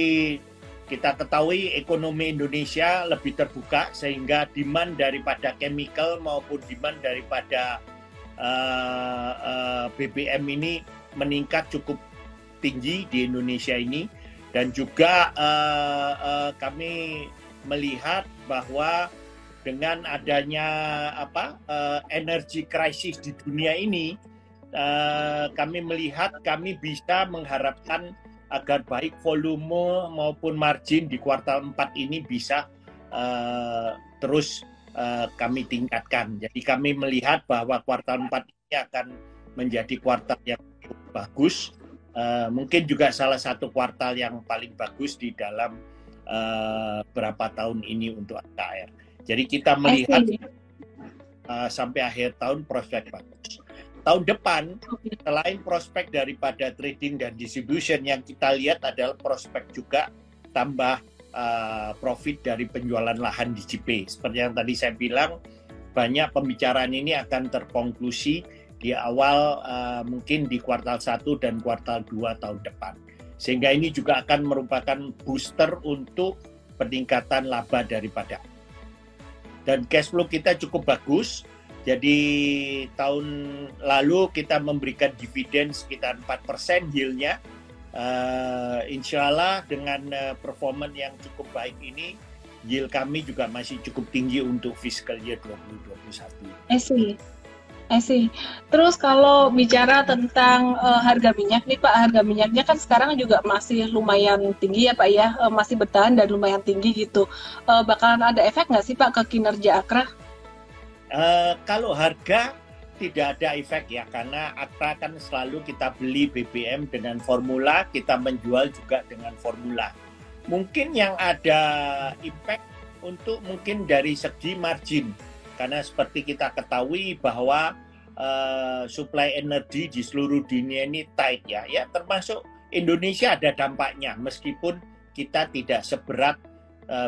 kita ketahui ekonomi Indonesia lebih terbuka sehingga demand daripada chemical maupun demand daripada BBM ini meningkat cukup tinggi di Indonesia ini, dan juga kami melihat bahwa dengan adanya energy crisis di dunia ini, kami melihat kami bisa mengharapkan agar baik volume maupun margin di kuartal 4 ini bisa terus kami tingkatkan. Jadi kami melihat bahwa kuartal 4 ini akan menjadi kuartal yang cukup bagus. Mungkin juga salah satu kuartal yang paling bagus di dalam berapa tahun ini untuk AKR. Jadi kita melihat sampai akhir tahun prospek bagus. Tahun depan, selain prospek daripada trading dan distribution, yang kita lihat adalah prospek juga tambah profit dari penjualan lahan di JP. Seperti yang tadi saya bilang, banyak pembicaraan ini akan terkonklusi di awal mungkin di kuartal 1 dan kuartal 2 tahun depan. Sehingga ini juga akan merupakan booster untuk peningkatan laba daripada. Dan cash flow kita cukup bagus. Jadi tahun lalu kita memberikan dividen sekitar 4% yield-nya. Insya Allah dengan performance yang cukup baik ini, yield kami juga masih cukup tinggi untuk fiscal year 2021. I see. Terus kalau bicara tentang harga minyak nih Pak, harga minyaknya kan sekarang juga masih lumayan tinggi ya Pak ya, masih bertahan dan lumayan tinggi gitu. Bakalan ada efek nggak sih Pak ke kinerja Akra? Kalau harga tidak ada efek ya, karena Akra kan selalu kita beli BBM dengan formula, kita menjual juga dengan formula. Mungkin yang ada impact untuk mungkin dari segi margin, karena seperti kita ketahui bahwa supply energi di seluruh dunia ini tight ya, termasuk Indonesia ada dampaknya meskipun kita tidak seberat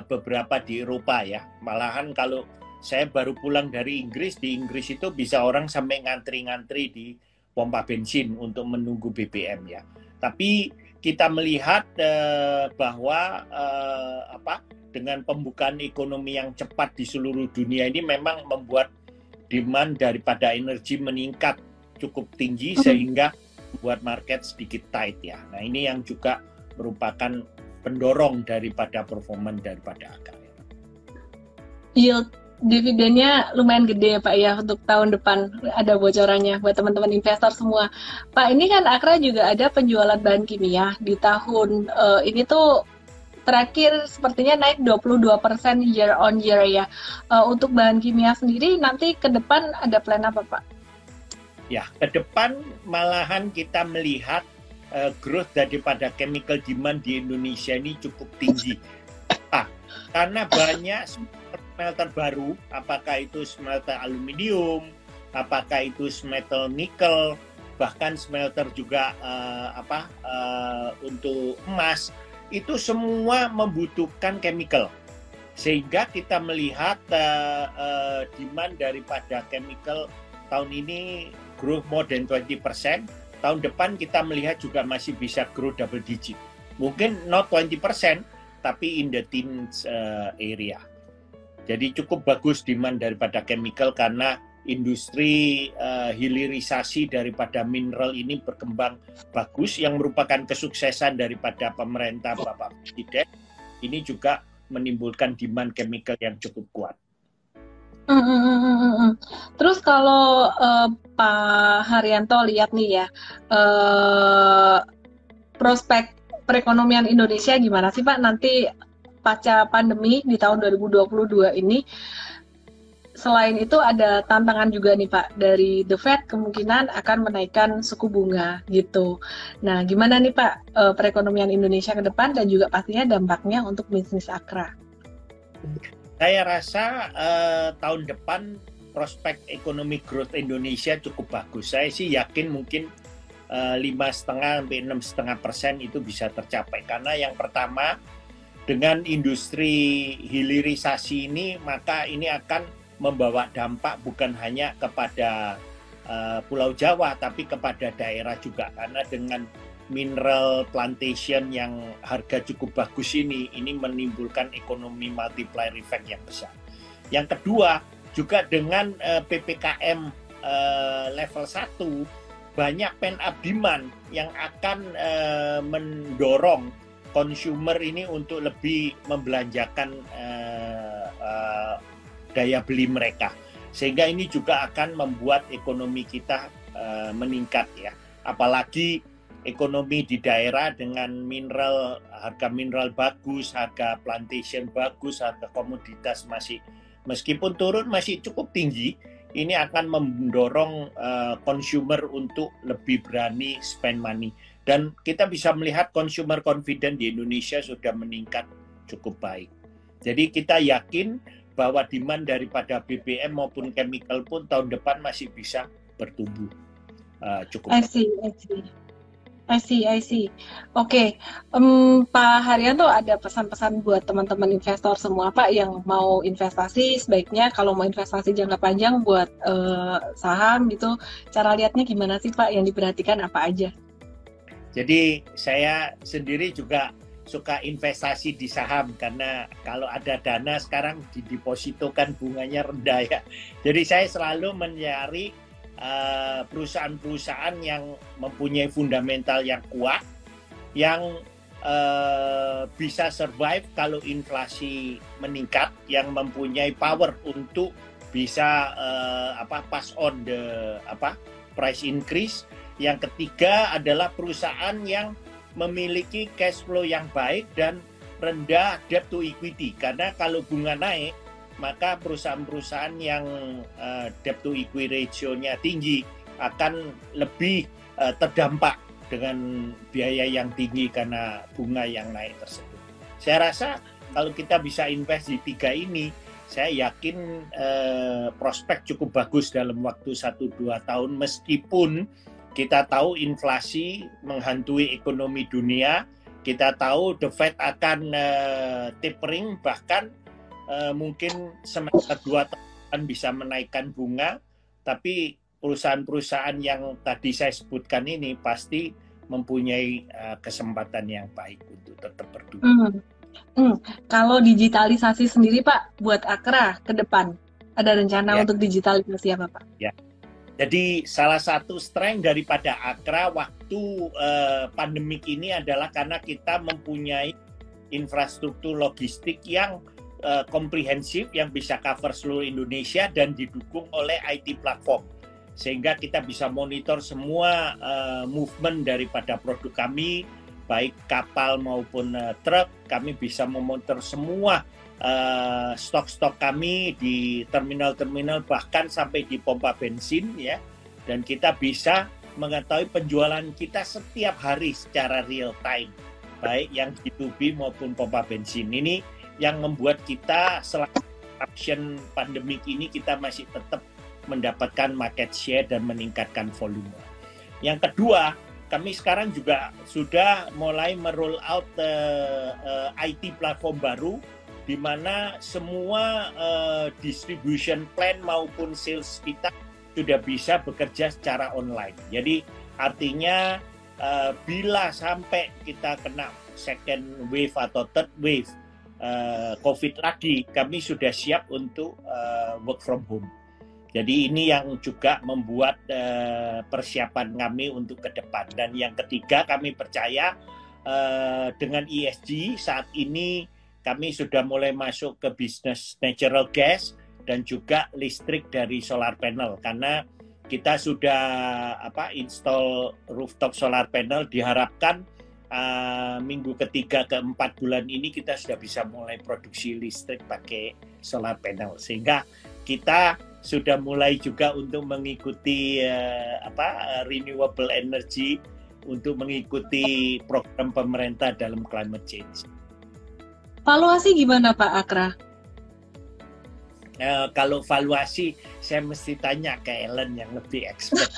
beberapa di Eropa ya. Malahan kalau saya baru pulang dari Inggris, di Inggris itu bisa orang sampai ngantri-ngantri di pompa bensin untuk menunggu BBM ya. Tapi kita melihat bahwa dengan pembukaan ekonomi yang cepat di seluruh dunia ini memang membuat demand daripada energi meningkat cukup tinggi sehingga buat market sedikit tight ya. Nah ini yang juga merupakan pendorong daripada performa daripada AKR. Yield dividennya lumayan gede ya Pak ya untuk tahun depan, ada bocorannya buat teman-teman investor semua. Pak, ini kan Akra juga ada penjualan bahan kimia di tahun ini tuh terakhir sepertinya naik 22% year on year ya. Untuk bahan kimia sendiri nanti ke depan ada plan apa Pak? Ya, ke depan malahan kita melihat growth daripada chemical demand di Indonesia ini cukup tinggi. Karena banyak smelter baru, apakah itu smelter aluminium, apakah itu smelter nikel, bahkan smelter juga untuk emas, itu semua membutuhkan chemical. Sehingga kita melihat demand daripada chemical tahun ini grow more than 20%. Tahun depan kita melihat juga masih bisa grow double digit. Mungkin not 20%, tapi in the teens area. Jadi cukup bagus demand daripada chemical karena industri hilirisasi daripada mineral ini berkembang bagus, yang merupakan kesuksesan daripada pemerintah Bapak Presiden. Ini juga menimbulkan demand chemical yang cukup kuat. Terus kalau Pak Haryanto lihat nih ya, prospek perekonomian Indonesia gimana sih Pak nanti pasca pandemi di tahun 2022 ini? Selain itu ada tantangan juga nih Pak, dari The Fed kemungkinan akan menaikkan suku bunga gitu. Nah gimana nih Pak perekonomian Indonesia ke depan dan juga pastinya dampaknya untuk bisnis Akra? Saya rasa tahun depan prospek ekonomi growth Indonesia cukup bagus. Saya sih yakin mungkin 5,5 sampai 6,5% itu bisa tercapai. Karena yang pertama, dengan industri hilirisasi ini, maka ini akan membawa dampak bukan hanya kepada Pulau Jawa, tapi kepada daerah juga. Karena dengan mineral plantation yang harga cukup bagus ini menimbulkan ekonomi multiplier effect yang besar. Yang kedua, juga dengan PPKM level 1, banyak pent-up demand yang akan mendorong consumer ini untuk lebih membelanjakan daya beli mereka. Sehingga ini juga akan membuat ekonomi kita meningkat ya. Apalagi ekonomi di daerah dengan mineral, harga mineral bagus, harga plantation bagus, harga komoditas masih meskipun turun masih cukup tinggi, ini akan mendorong consumer untuk lebih berani spend money. Dan kita bisa melihat consumer confidence di Indonesia sudah meningkat cukup baik. Jadi kita yakin bahwa demand daripada BBM maupun chemical pun tahun depan masih bisa bertumbuh cukup. I see. Oke, Pak Haryanto ada pesan-pesan buat teman-teman investor semua Pak yang mau investasi, sebaiknya kalau mau investasi jangka panjang buat saham gitu, cara lihatnya gimana sih Pak, yang diperhatikan apa aja? Jadi saya sendiri juga suka investasi di saham karena kalau ada dana sekarang didepositokan bunganya rendah ya. Jadi saya selalu mencari perusahaan-perusahaan yang mempunyai fundamental yang kuat, yang bisa survive kalau inflasi meningkat, yang mempunyai power untuk bisa pass on the price increase. Yang ketiga adalah perusahaan yang memiliki cash flow yang baik dan rendah debt to equity, karena kalau bunga naik maka perusahaan-perusahaan yang debt to equity ratio-nya tinggi akan lebih terdampak dengan biaya yang tinggi karena bunga yang naik tersebut. Saya rasa kalau kita bisa invest di tiga ini, saya yakin prospek cukup bagus dalam waktu 1-2 tahun, meskipun kita tahu inflasi menghantui ekonomi dunia, kita tahu The Fed akan tapering, bahkan mungkin semester 2 tahun bisa menaikkan bunga, tapi perusahaan-perusahaan yang tadi saya sebutkan ini pasti mempunyai kesempatan yang baik untuk tetap bertumbuh. Kalau digitalisasi sendiri Pak, buat Akra ke depan, ada rencana untuk digitalisasi apa Pak? Ya. Jadi salah satu strength daripada Akra waktu pandemik ini adalah karena kita mempunyai infrastruktur logistik yang komprehensif, yang bisa cover seluruh Indonesia dan didukung oleh IT platform. Sehingga kita bisa monitor semua movement daripada produk kami, baik kapal maupun truk. Kami bisa memonitor semua stok-stok kami di terminal-terminal, bahkan sampai di pompa bensin ya. dan kita bisa mengetahui penjualan kita setiap hari secara real time, baik yang B2B maupun pompa bensin. Ini yang membuat kita selama disruption pandemik ini kita masih tetap mendapatkan market share dan meningkatkan volume. Yang kedua, kami sekarang juga sudah mulai meroll out IT platform baru, di mana semua distribution plan maupun sales kita sudah bisa bekerja secara online. Jadi artinya bila sampai kita kena second wave atau third wave COVID lagi, kami sudah siap untuk work from home. Jadi ini yang juga membuat persiapan kami untuk ke depan. Dan yang ketiga, kami percaya dengan ESG saat ini kami sudah mulai masuk ke bisnis natural gas dan juga listrik dari solar panel. Karena kita sudah install rooftop solar panel, diharapkan minggu ketiga ke 4 bulan ini kita sudah bisa mulai produksi listrik pakai solar panel. Sehingga kita sudah mulai juga untuk mengikuti renewable energy, untuk mengikuti program pemerintah dalam climate change. Valuasi gimana Pak Akra? Kalau valuasi saya mesti tanya ke Ellen yang lebih expert.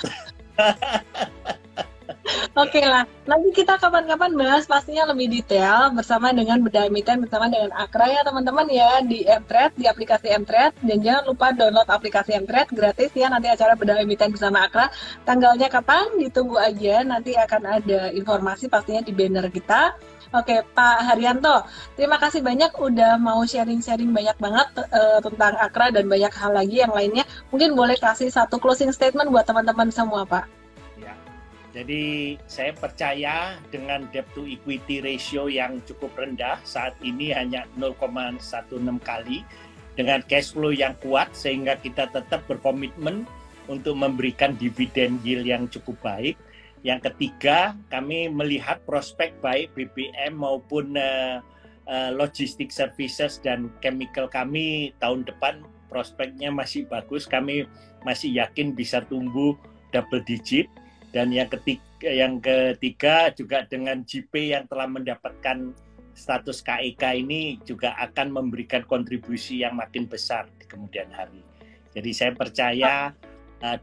Oke lah, nanti kita kapan-kapan bahas pastinya lebih detail bersama dengan Bedah Emiten, bersama dengan Akra ya teman-teman ya, di Mtrade, di aplikasi Mtrade. Dan jangan lupa download aplikasi Mtrade gratis ya, nanti acara Bedah Emiten bersama Akra. Tanggalnya kapan? Ditunggu aja, nanti akan ada informasi pastinya di banner kita. Oke, Pak Haryanto, terima kasih banyak udah mau sharing-sharing banyak banget tentang Akra dan banyak hal lagi yang lainnya. Mungkin boleh kasih satu closing statement buat teman-teman semua, Pak. Ya, jadi saya percaya dengan debt to equity ratio yang cukup rendah, saat ini hanya 0,16 kali, dengan cash flow yang kuat, sehingga kita tetap berkomitmen untuk memberikan dividen yield yang cukup baik. Yang ketiga, kami melihat prospek baik BBM maupun logistic services dan chemical kami tahun depan prospeknya masih bagus. Kami masih yakin bisa tumbuh double digit. Dan yang ketiga juga dengan JP yang telah mendapatkan status KEK ini juga akan memberikan kontribusi yang makin besar di kemudian hari. Jadi saya percaya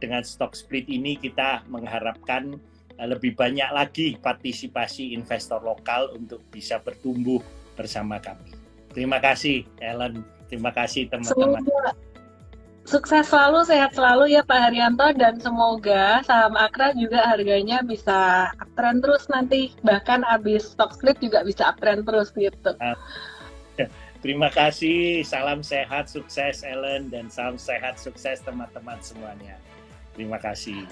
dengan stock split ini kita mengharapkan lebih banyak lagi partisipasi investor lokal untuk bisa bertumbuh bersama kami. Terima kasih Ellen, terima kasih teman-teman. Semoga sukses selalu, sehat selalu ya Pak Haryanto, dan semoga saham Akra juga harganya bisa uptrend terus nanti, bahkan habis stock split juga bisa uptrend terus gitu. Terima kasih, salam sehat, sukses Ellen, dan salam sehat, sukses teman-teman semuanya. Terima kasih.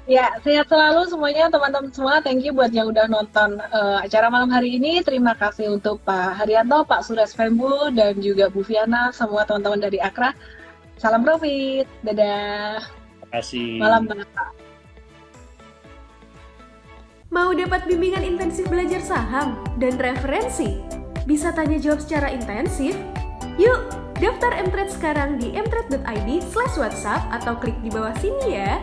Ya, sehat selalu semuanya teman-teman semua. Thank you buat yang udah nonton acara malam hari ini. Terima kasih untuk Pak Haryanto, Pak Suresh Vembu, dan juga Bu Viana, semua teman-teman dari Akra. Salam profit. Dadah. Terima kasih. Malam Bapak. Mau dapat bimbingan intensif belajar saham dan referensi? Bisa tanya jawab secara intensif? Yuk, daftar Mtrade sekarang di mtrade.id/whatsapp atau klik di bawah sini ya.